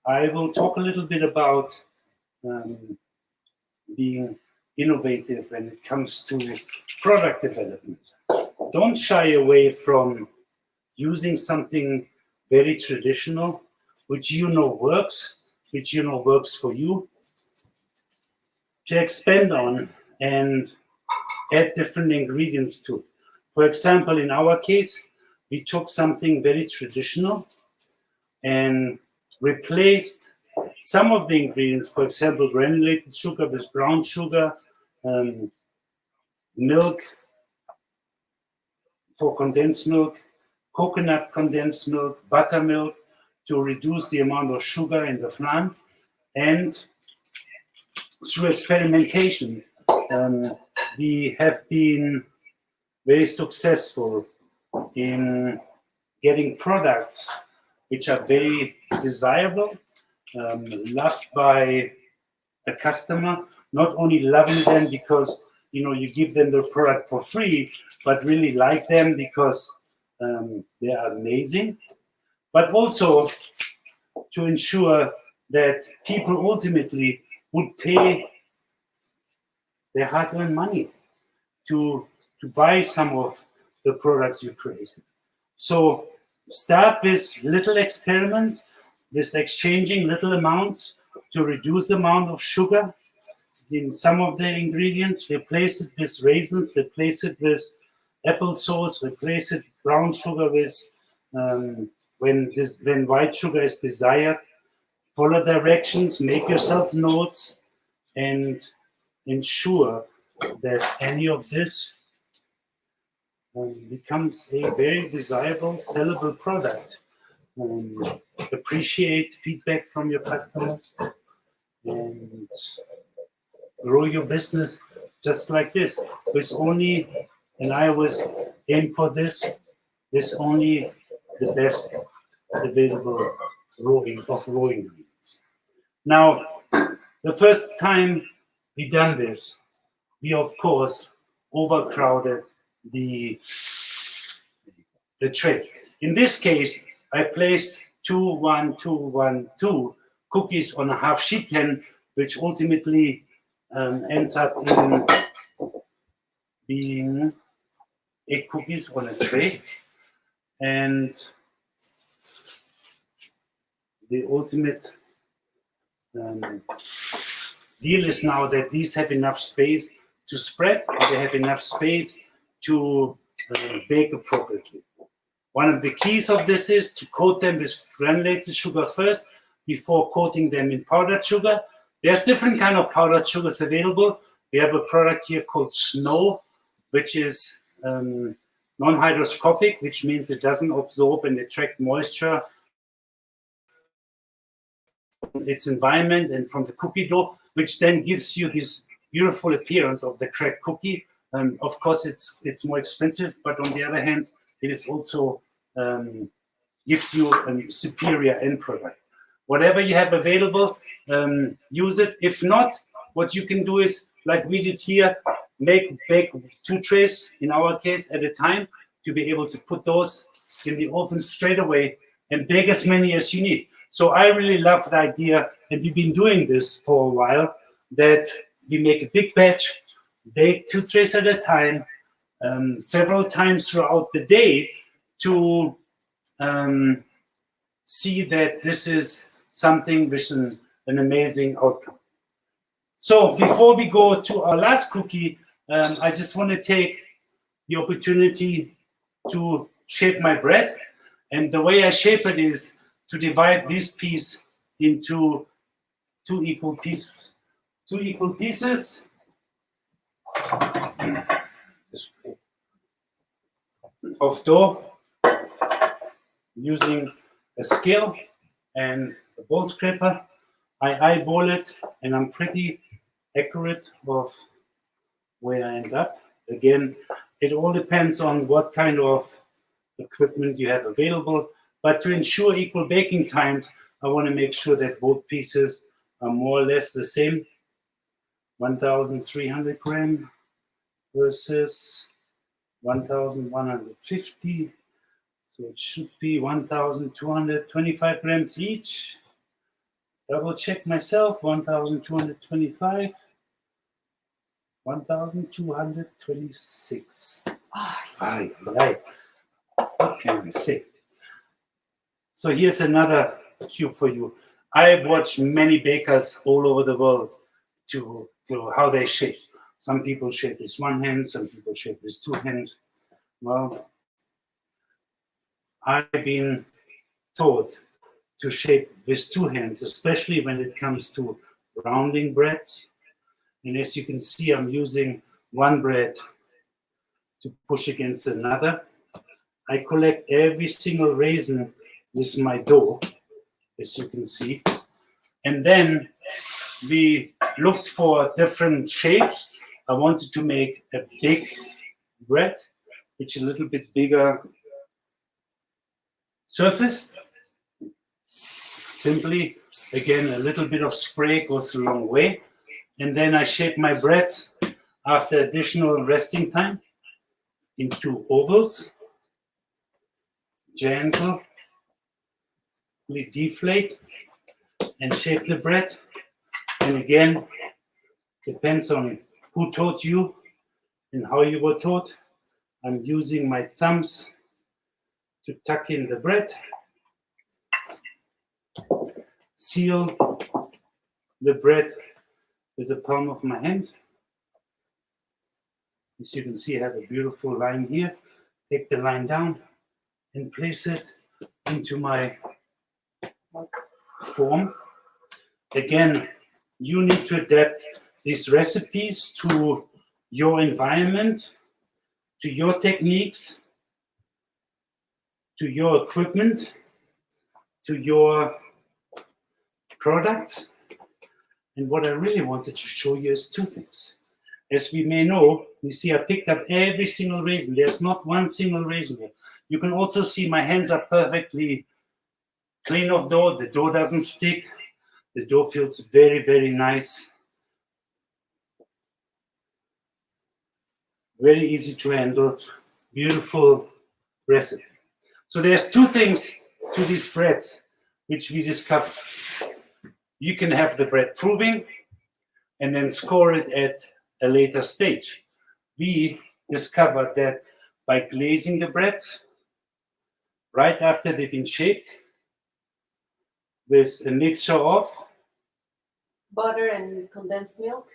I will talk a little bit about being innovative when it comes to product development. Don't shy away from using something very traditional, which you know works, which you know works for you, to expand on and add different ingredients to it. For example, in our case, we took something very traditional and replaced some of the ingredients, for example, granulated sugar with brown sugar, milk for condensed milk, coconut condensed milk, buttermilk, to reduce the amount of sugar in the flan. And through experimentation, we have been very successful in getting products which are very desirable, loved by a customer, not only loving them because you give them the product for free, but really like them because they are amazing, but also to ensure that people ultimately would pay their hard-earned money to buy some of the products you created. So start with little experiments, with exchanging little amounts to reduce the amount of sugar in some of the ingredients, replace it with raisins, replace it with applesauce, replace it brown sugar with when white sugar is desired. Follow directions, make yourself notes, and ensure that any of this becomes a very desirable, sellable product. Appreciate feedback from your customers and grow your business just like this. With only, and I always aim for this only the best available raw ingredients. Now, the first time we done this, we of course overcrowded the tray. In this case, I placed 2, 1, 2, 1, 2 cookies on a half sheet pan, which ultimately ends up in being 8 cookies on a tray. And the ultimate deal is now that these have enough space to spread, they have enough space to bake appropriately. One of the keys of this is to coat them with granulated sugar first before coating them in powdered sugar. There's different kind of powdered sugars available. We have a product here called Snow, which is non-hygroscopic, which means it doesn't absorb and attract moisture from its environment and from the cookie dough, which then gives you this beautiful appearance of the cracked cookie. Of course, it's more expensive, but on the other hand, it is also gives you a superior end product. Whatever you have available, use it. If not, what you can do is, like we did here, bake 2 trays, in our case, at a time, to be able to put those in the oven straight away and bake as many as you need. So I really love the idea, and we've been doing this for a while, that we make a big batch, bake 2 trays at a time, several times throughout the day, to see that this is something with an amazing outcome. So before we go to our last cookie, I just want to take the opportunity to shape my bread. And the way I shape it is to divide this piece into 2 equal pieces. 2 equal pieces. Of dough, using a scale and a bowl scraper. I eyeball it, and I'm pretty accurate of where I end up. Again, it all depends on what kind of equipment you have available, but to ensure equal baking times, I want to make sure that both pieces are more or less the same. 1,300 gram versus 1,150. So it should be 1,225 grams each. Double check myself, 1,225, 1,226. Right. What can I say? So here's another cue for you. I've watched many bakers all over the world to how they shape. Some people shape with 1 hand, some people shape with 2 hands. Well, I've been taught to shape with 2 hands, especially when it comes to rounding breads. And as you can see, I'm using 1 bread to push against another. I collect every single raisin with my dough, as you can see. And then we looked for different shapes. I wanted to make a big bread, which is a little bit bigger surface. Simply, again, a little bit of spray goes a long way. And then I shape my breads after additional resting time into ovals. Gently deflate and shape the bread. And again, depends on who taught you and how you were taught. I'm using my thumbs to tuck in the bread. Seal the bread with the palm of my hand. As you can see, I have a beautiful line here. Take the line down and place it into my form. Again, you need to adapt these recipes to your environment, to your techniques, to your equipment, to your products. And what I really wanted to show you is 2 things. As we may know, you see I picked up every single raisin. There's not one single raisin here. You can also see my hands are perfectly clean of dough. The dough doesn't stick. The dough feels very, very nice. Very easy to handle. Beautiful recipe. So there's two things to these breads which we discovered. You can have the bread proving and then score it at a later stage. We discovered that by glazing the breads right after they've been shaped with a mixture of butter and condensed milk.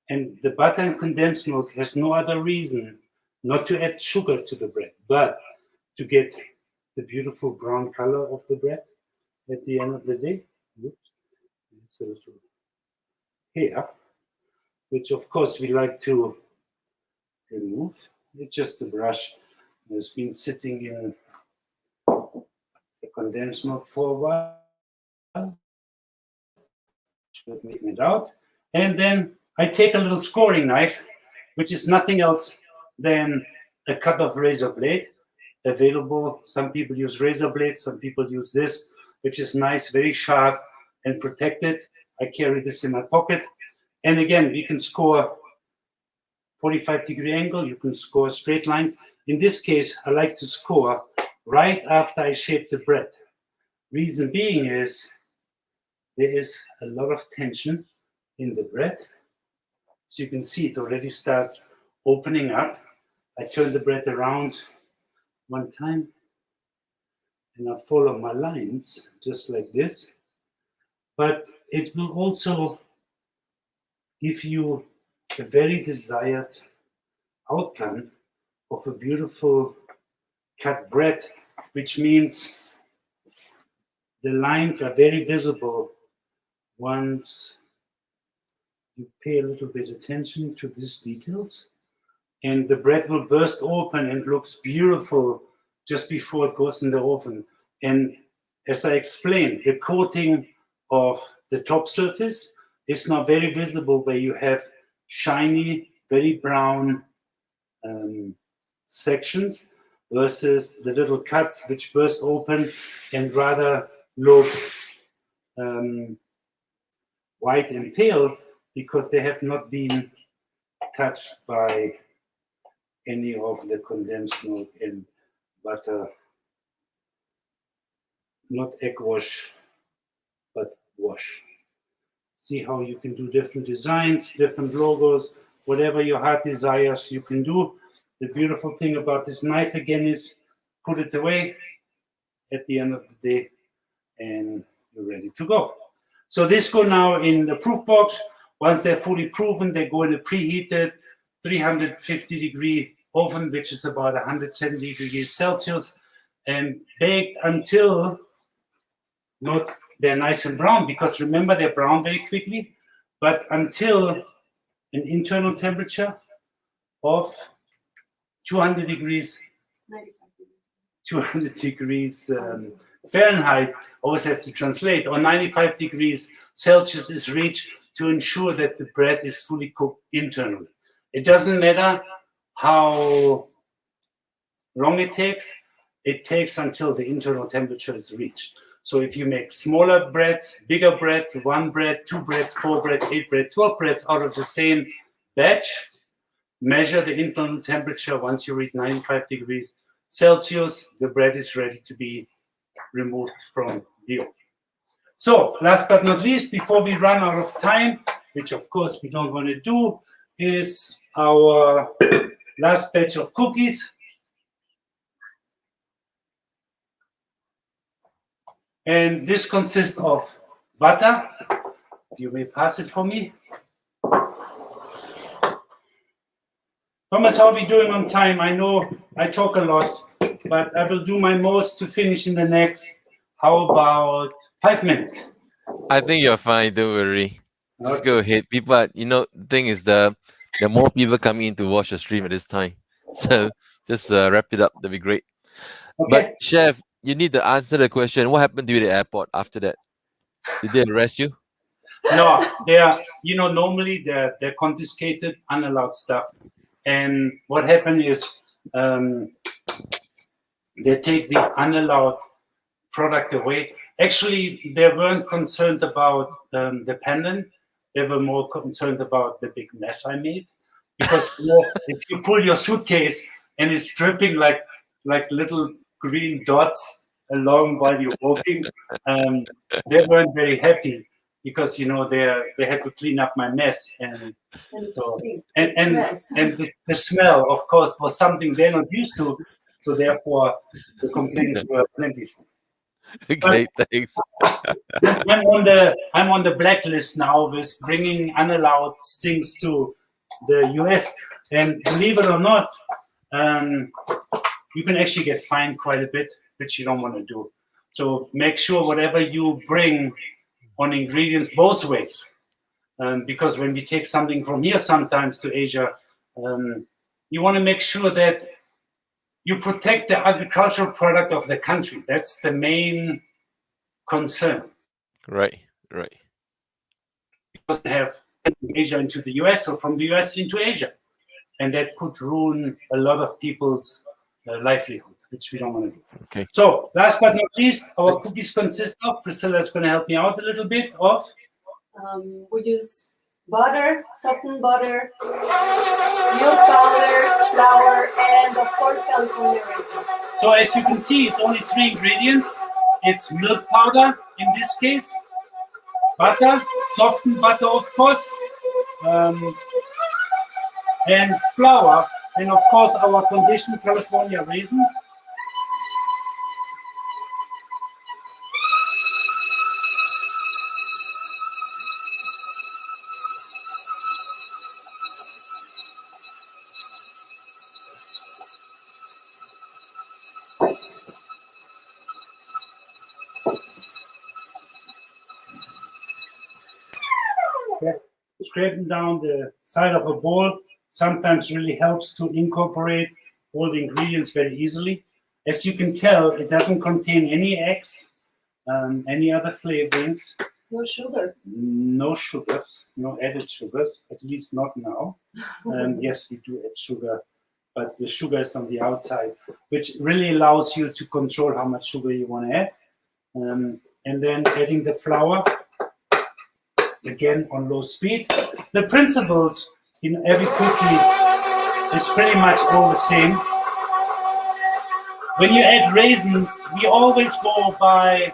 And the butter and condensed milk has no other reason not to add sugar to the bread, but to get the beautiful brown color of the bread at the end of the day. Oops. It's a little hair, which of course we like to remove. It's just the brush that's been sitting in the condensed milk for a while. Should make it out. And then I take a little scoring knife, which is nothing else than a cut of razor blade available. Some people use razor blades, some people use this, which is nice, very sharp and protected. I carry this in my pocket. And again, we can score 45-degree angle, you can score straight lines. In this case, I like to score right after I shape the bread. Reason being is there is a lot of tension in the bread. As you can see, it already starts opening up. I turn the bread around one time and I follow my lines just like this. But it will also give you a very desired outcome of a beautiful cut bread, which means the lines are very visible once you pay a little bit attention to these details. And the bread will burst open and looks beautiful just before it goes in the oven. And as I explained, the coating of the top surface is now very visible where you have shiny, very brown sections versus the little cuts which burst open and rather look white and pale because they have not been touched by any of the condensed milk and butter, not egg wash, but wash. See how you can do different designs, different logos, whatever your heart desires, you can do. The beautiful thing about this knife again is put it away at the end of the day and you're ready to go. So this go now in the proof box. Once they're fully proven, they go in a preheated 350-degree oven, which is about 170 degrees Celsius, and baked until not they're nice and brown, because remember they're brown very quickly, but until an internal temperature of 200 degrees, 200 degrees Fahrenheit, always have to translate, or 95 degrees Celsius is reached to ensure that the bread is fully cooked internally. It doesn't matter how long it takes until the internal temperature is reached. So if you make smaller breads, bigger breads, 1 bread, 2 breads, 4 breads, 8 breads, 12 breads out of the same batch, measure the internal temperature. Once you reach 95 degrees Celsius, the bread is ready to be removed from the oven. So last but not least, before we run out of time, which of course we don't want to do, is our last batch of cookies. And this consists of butter. You may pass it for me. Thomas, how are we doing on time? I know I talk a lot, but I will do my most to finish in the next, how about 5 minutes? I think you're fine. Don't worry. Just go ahead. People, the thing is the more people coming in to watch the stream at this time. So just wrap it up. That'd be great. Okay. But Chef, you need to answer the question. What happened to you at the airport after that? Did they arrest you? No, they are, normally they're confiscated, unallowed stuff. And what happened is they take the unallowed product away. Actually, they weren't concerned about the Pandan. They were more concerned about the big mess I made. Because if you pull your suitcase and it's dripping like little green dots along while you're walking, they weren't very happy because they had to clean up my mess, and the smell, of course, was something they're not used to. So therefore, the complaints were plentiful. Okay, thanks. I'm on the blacklist now with bringing unallowed things to the US, and believe it or not, you can actually get fined quite a bit, which you don't want to do. So make sure whatever you bring on ingredients both ways, because when we take something from here sometimes to Asia, you want to make sure that you protect the agricultural product of the country. That's the main concern. Right. Because they have Asia into the US or from the US into Asia. And that could ruin a lot of people's livelihood, which we don't want to do. Okay. So last but not least, our cookies consist of, Priscilla is going to help me out a little bit, of? We use butter, softened butter, milk powder, flour, and of course California raisins. So as you can see, it's only 3 ingredients. It's milk powder, in this case, butter, softened butter, of course, and flour, and of course our conditioned California raisins. Scraping down the side of a bowl sometimes really helps to incorporate all the ingredients very easily. As you can tell, it doesn't contain any eggs, any other flavorings. No sugar. No sugars, no added sugars, at least not now. Yes, we do add sugar, but the sugar is on the outside, which really allows you to control how much sugar you want to add. And then adding the flour, again on low speed. The principles in every cookie is pretty much all the same. When you add raisins, we always go by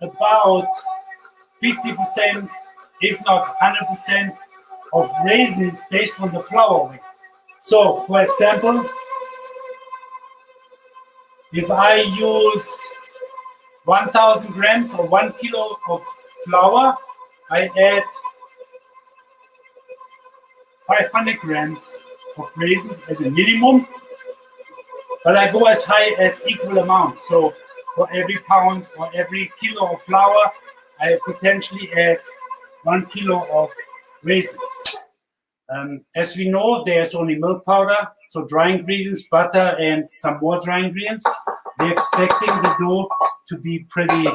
about 50%, if not 100% of raisins based on the flour weight. So, for example, if I use 1,000 grams or 1 kilo of flour, I add 500 grams of raisins as a minimum, but I go as high as equal amounts. So for every pound or every kilo of flour, I potentially add 1 kilo of raisins. As we know, there's only milk powder, so dry ingredients, butter, and some more dry ingredients. We're expecting the dough to be pretty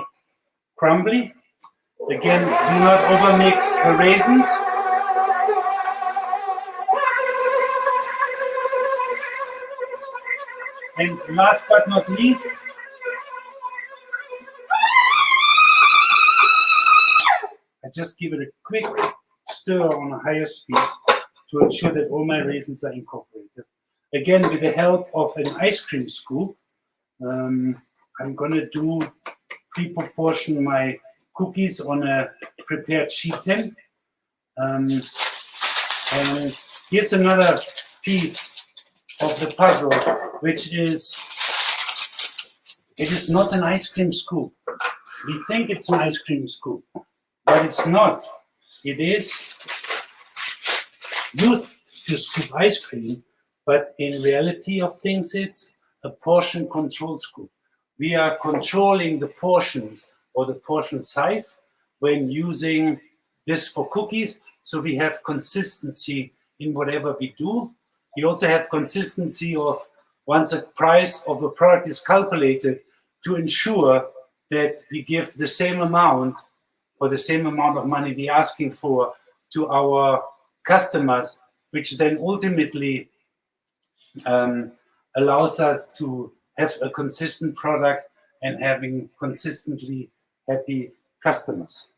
crumbly. Again, do not overmix the raisins. And last but not least, I just give it a quick stir on a higher speed to ensure that all my raisins are incorporated. Again, with the help of an ice cream scoop, I'm going to pre-proportion my cookies on a prepared sheet pan. And here's another piece of the puzzle, which is, it is not an ice cream scoop. We think it's an ice cream scoop, but it's not. It is used to scoop ice cream, but in reality of things, it's a portion control scoop. We are controlling the portions or the portion size when using this for cookies, so we have consistency in whatever we do. We also have consistency of once a price of a product is calculated to ensure that we give the same amount or the same amount of money we're asking for to our customers, which then ultimately allows us to have a consistent product and having consistently happy customers.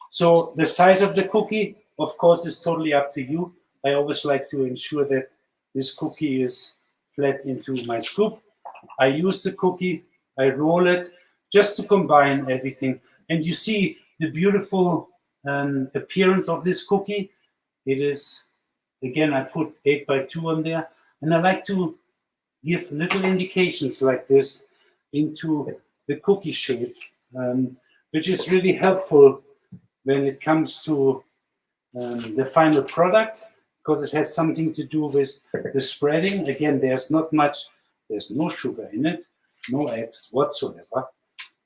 So the size of the cookie, of course, is totally up to you. I always like to ensure that this cookie is flat into my scoop. I use the cookie, I roll it just to combine everything. And you see the beautiful appearance of this cookie. It is, again, I put 8x2 on there. And I like to give little indications like this into the cookie shape, which is really helpful when it comes to the final product, because it has something to do with the spreading. Again, there's not much, there's no sugar in it, no eggs whatsoever.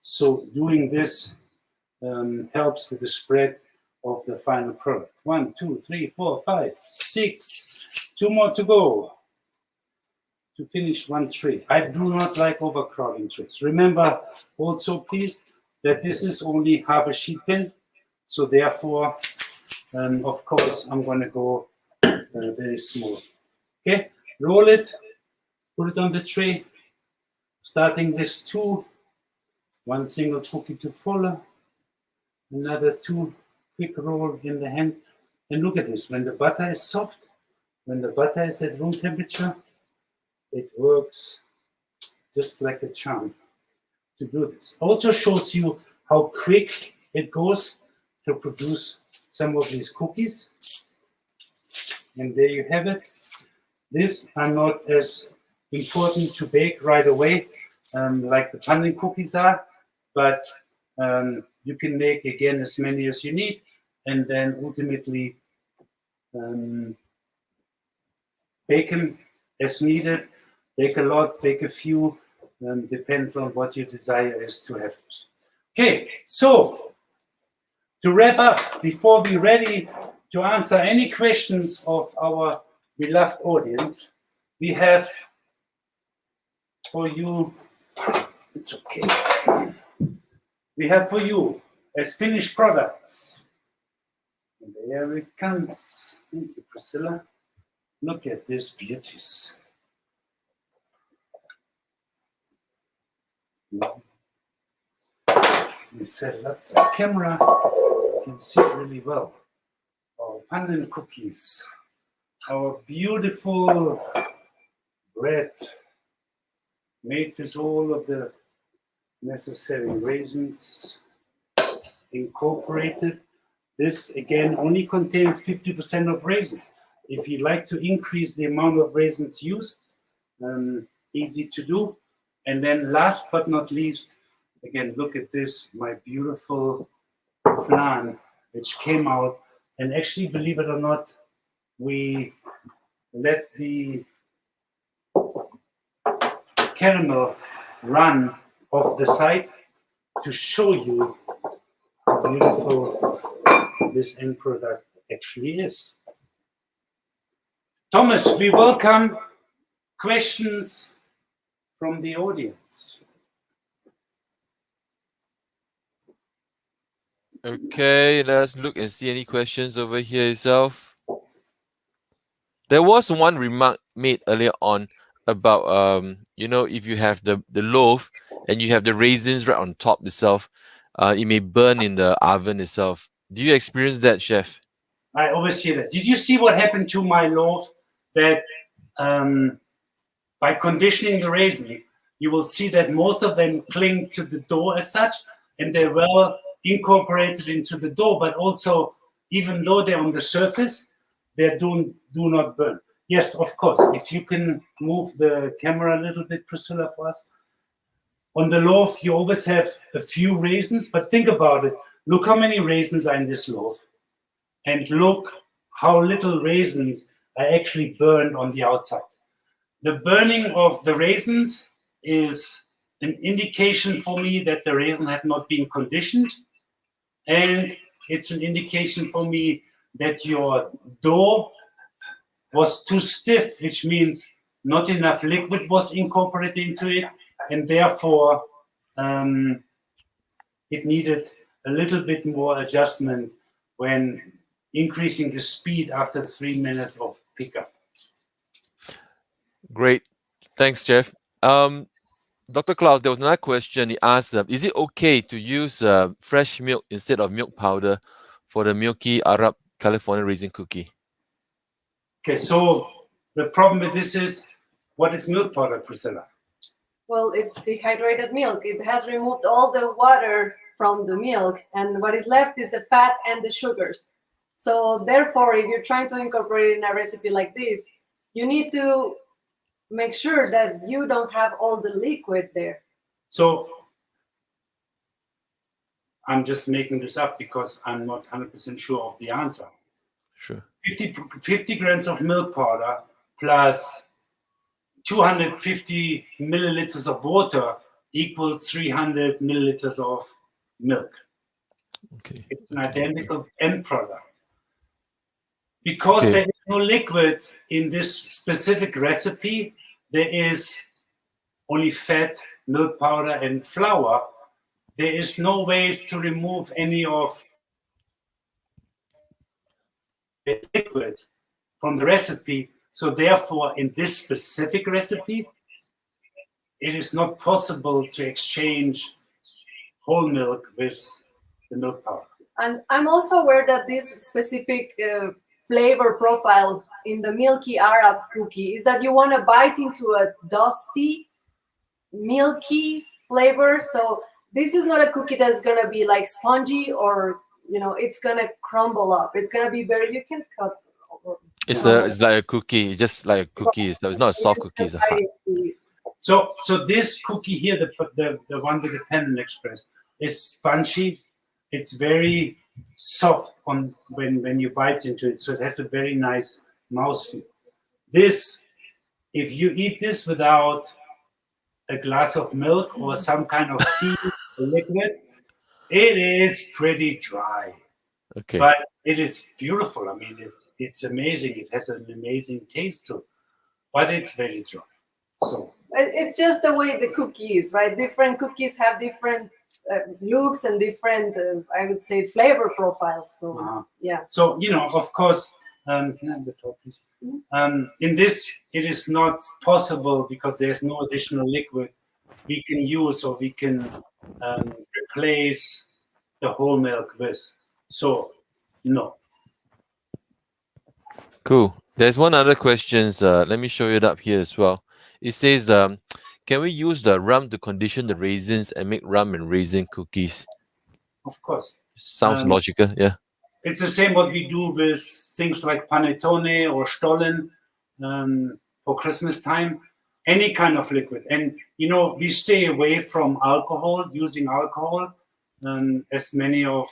So doing this helps with the spread of the final product. 1, 2, 3, 4, 5, 6. 2 more to go to finish one tray. I do not like overcrowding trays. Remember also, please, that this is only half a sheet pan. So therefore, of course, I'm going to go very small. Okay, roll it, put it on the tray, starting with 2, 1 single cookie to follow, another 2 quick roll in the hand. And look at this, when the butter is soft, when the butter is at room temperature, it works just like a charm to do this. Also shows you how quick it goes to produce some of these cookies. And there you have it. These are not as important to bake right away like the Pandan cookies are, but you can make, again, as many as you need, and then ultimately bake them as needed. Bake a lot, bake a few, depends on what your desire is to have. Okay, so to wrap up, before we're ready to answer any questions of our beloved audience, we have for you, it's okay, we have for you as finished products. And there it comes. Thank you, Priscilla. Look at these beauties. We set it up to the camera. You can see it really well. Our Pandan cookies, our beautiful bread made with all of the necessary raisins incorporated. This again only contains 50% of raisins. If you like to increase the amount of raisins used, easy to do. And then last but not least, again, look at this, my beautiful flan, which came out. And actually, believe it or not, we let the caramel run off the side to show you how beautiful this end product actually is. Thomas, we welcome questions from the audience. Okay, let's look and see any questions over here itself. There was one remark made earlier on about you know, if you have the loaf and you have the raisins right on top itself, it may burn in the oven itself. Do you experience that, chef? I always hear that. Did you see what happened to my loaf? That by conditioning the raisin, you will see that most of them cling to the dough as such, and they're well incorporated into the dough, but also, even though they're on the surface, they do not burn. Yes, of course. If you can move the camera a little bit, Priscilla, for us. On the loaf, you always have a few raisins, but think about it. Look how many raisins are in this loaf. And look how little raisins are actually burned on the outside. The burning of the raisins is an indication for me that the raisin had not been conditioned. And it's an indication for me that your dough was too stiff, which means not enough liquid was incorporated into it. And therefore, it needed a little bit more adjustment when increasing the speed after 3 minutes of pickup. Great. Thanks, Jeff. Dr. Klaus, there was another question. He asked, is it okay to use fresh milk instead of milk powder for the Milky Arab California raisin cookie? Okay, so the problem with this is, what is milk powder, Priscilla? Well, it's dehydrated milk. It has removed all the water from the milk, and what is left is the fat and the sugars. So therefore, if you're trying to incorporate it in a recipe like this, you need to make sure that you don't have all the liquid there. So I'm just making this up because I'm not 100% sure of the answer. Sure. 50 grams of milk powder plus 250 milliliters of water equals 300 milliliters of milk. Okay. It's an identical end product. Because there is no liquid in this specific recipe, there is only fat, milk powder, and flour. There is no ways to remove any of the liquid from the recipe. So therefore, in this specific recipe, it is not possible to exchange whole milk with the milk powder. And I'm also aware that this specific flavor profile in the Milky Arab cookie is that you want to bite into a dusty, milky flavor. So this is not a cookie that's going to be like spongy or, it's going to crumble up. It's going to be very, you can cut. It's like a cookie, just like a cookie. So it's not a soft cookie, it's a hard. So this cookie here, the one with the Pandan Express, is spongy. It's very soft when you bite into it. So it has a very nice mouthfeel. This, if you eat this without a glass of milk or some kind of tea or liquid, it is pretty dry. Okay. But it is beautiful. I mean, it's amazing. It has an amazing taste to it, but it's very dry. So it's just the way the cookie is, right? Different cookies have different looks and different, I would say, flavor profiles. So yeah. So of course, can I have the top, please? In this, it is not possible because there's no additional liquid we can use or we can replace the whole milk with. So no. Cool. There's one other question. Let me show it up here as well. It says, can we use the rum to condition the raisins and make rum and raisin cookies? Of course. Sounds logical, yeah. It's the same what we do with things like panettone or stollen for Christmas time. Any kind of liquid. And, we stay away from alcohol, using alcohol, as many of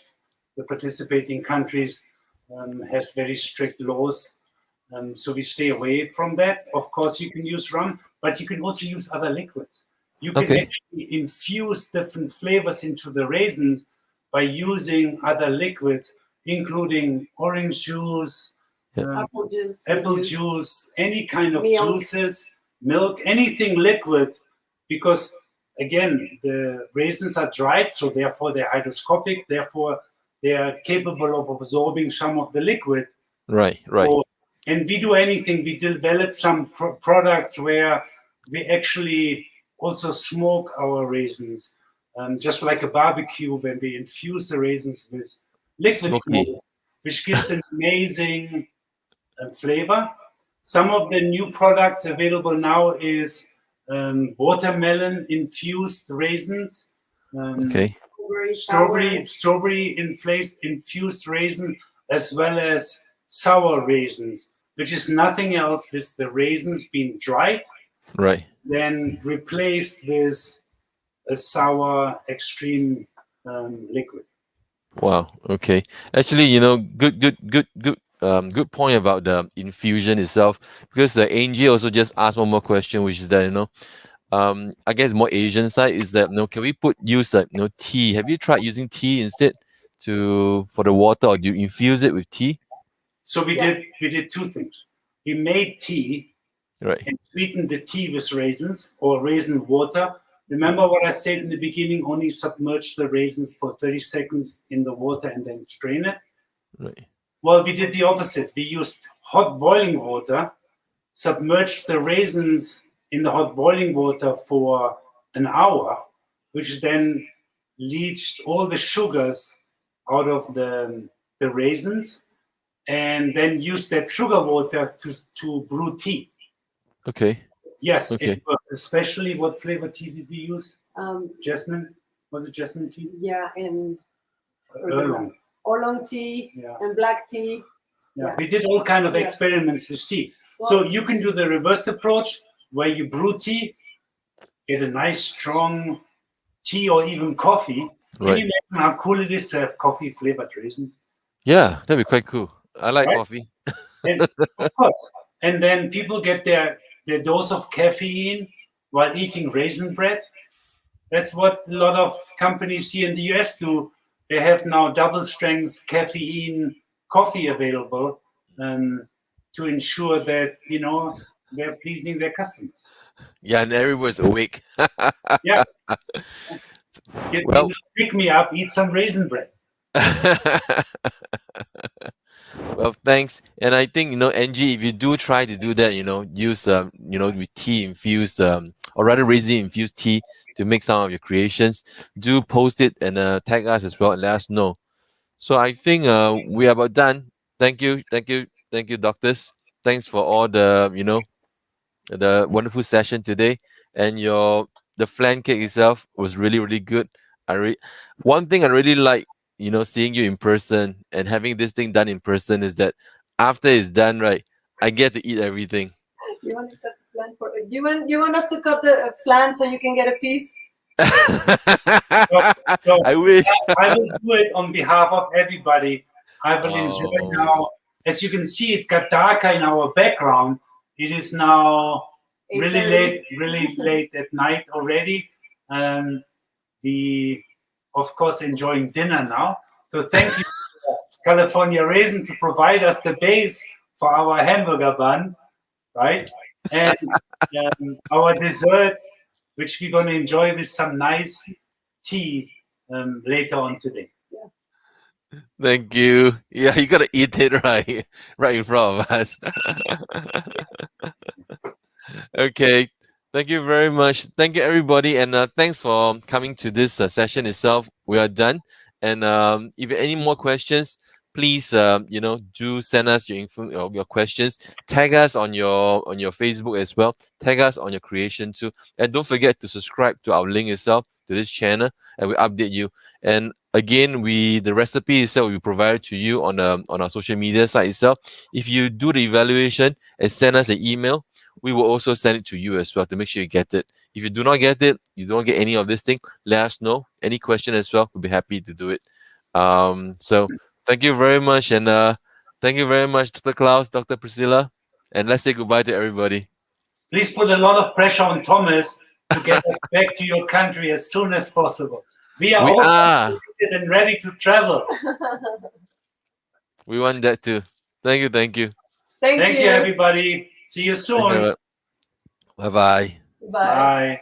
the participating countries has very strict laws. So we stay away from that. Of course, you can use rum, but you can also use other liquids. You can actually infuse different flavors into the raisins by using other liquids, including orange juice, apple juice, any kind of juices, milk, anything liquid, because again, the raisins are dried, so therefore they're hygroscopic, therefore they are capable of absorbing some of the liquid. Right. And we do anything. We develop some products where we actually also smoke our raisins, just like a barbecue, when we infuse the raisins with liquid smoke, which gives an amazing flavor. Some of the new products available now is watermelon infused raisins, strawberry infused raisins, as well as sour raisins, which is nothing else with the raisins being dried, then replaced with a sour extreme liquid. Wow. Okay. Actually, good point about the infusion itself, because Angie also just asked one more question, which is that I guess more Asian side is that can we use tea? Have you tried using tea instead for the water, or do you infuse it with tea? So we did two things. We made tea, and sweetened the tea with raisins or raisin water. Remember what I said in the beginning? Only submerge the raisins for 30 seconds in the water and then strain it. Right. Well, we did the opposite. We used hot boiling water, submerged the raisins in the hot boiling water for an hour, which then leached all the sugars out of the raisins, and then used that sugar water to brew tea. Okay. Yes, Okay. it works. Especially, what flavor tea did you use? Jasmine? Was it jasmine tea? Yeah, and Oolong. oolong tea, Yeah. and black tea. Yeah. We did all kind of experiments with tea. So you can do the reversed approach, where you brew tea, get a nice strong tea or even coffee. Can Right. you imagine how cool it is to have coffee flavored raisins? Yeah, that'd be quite cool. I like Right? coffee. And of course, and then people get their dose of caffeine while eating raisin bread. That's what a lot of companies here in the US do. They have now double strength caffeine coffee available to ensure that, you know, they're pleasing their customers. Yeah, and everyone's awake. Yeah. Well, Pick me up, eat some raisin bread. well, thanks. And I think, Angie, if you do try to do that, use with tea infused or rather raisin infused tea to make some of your creations, do post it and tag us as well and let us know. So I think we are about done. Thank you, doctors. Thanks for all the wonderful session today, and the flan cake itself was really, really good. One thing I really like, seeing you in person and having this thing done in person is that after it's done, right, I get to eat everything. You want to cut the flan for? You want us to cut the flan so you can get a piece? I wish. I will do it on behalf of everybody. I will enjoy now. As you can see, it's got darker in our background. It is now really late at night already. We, of course, enjoying dinner now. So thank you, California Raisin, to provide us the base for our hamburger bun, right? And our dessert, which we're going to enjoy with some nice tea later on today. Thank you. Yeah, you gotta eat it right in front of us. Okay. Thank you very much. Thank you, everybody, and thanks for coming to this session itself. We are done, and if you have any more questions, please, do send us your questions. Tag us on your Facebook as well. Tag us on your creation too, and don't forget to subscribe to our link itself to this channel, and we update you. And again, the recipe itself will be provided to you on our social media site itself. If you do the evaluation and send us an email, we will also send it to you as well to make sure you get it. If you do not get it, you don't get any of this thing, let us know. Any question as well, we'll be happy to do it. So thank you very much, and thank you very much, Dr. Klaus, Dr. Priscila, and let's say goodbye to everybody. Please put a lot of pressure on Thomas to get us back to your country as soon as possible. We are all and ready to travel. We want that too. Thank you. Thank you, everybody. See you soon. Bye-bye. Bye.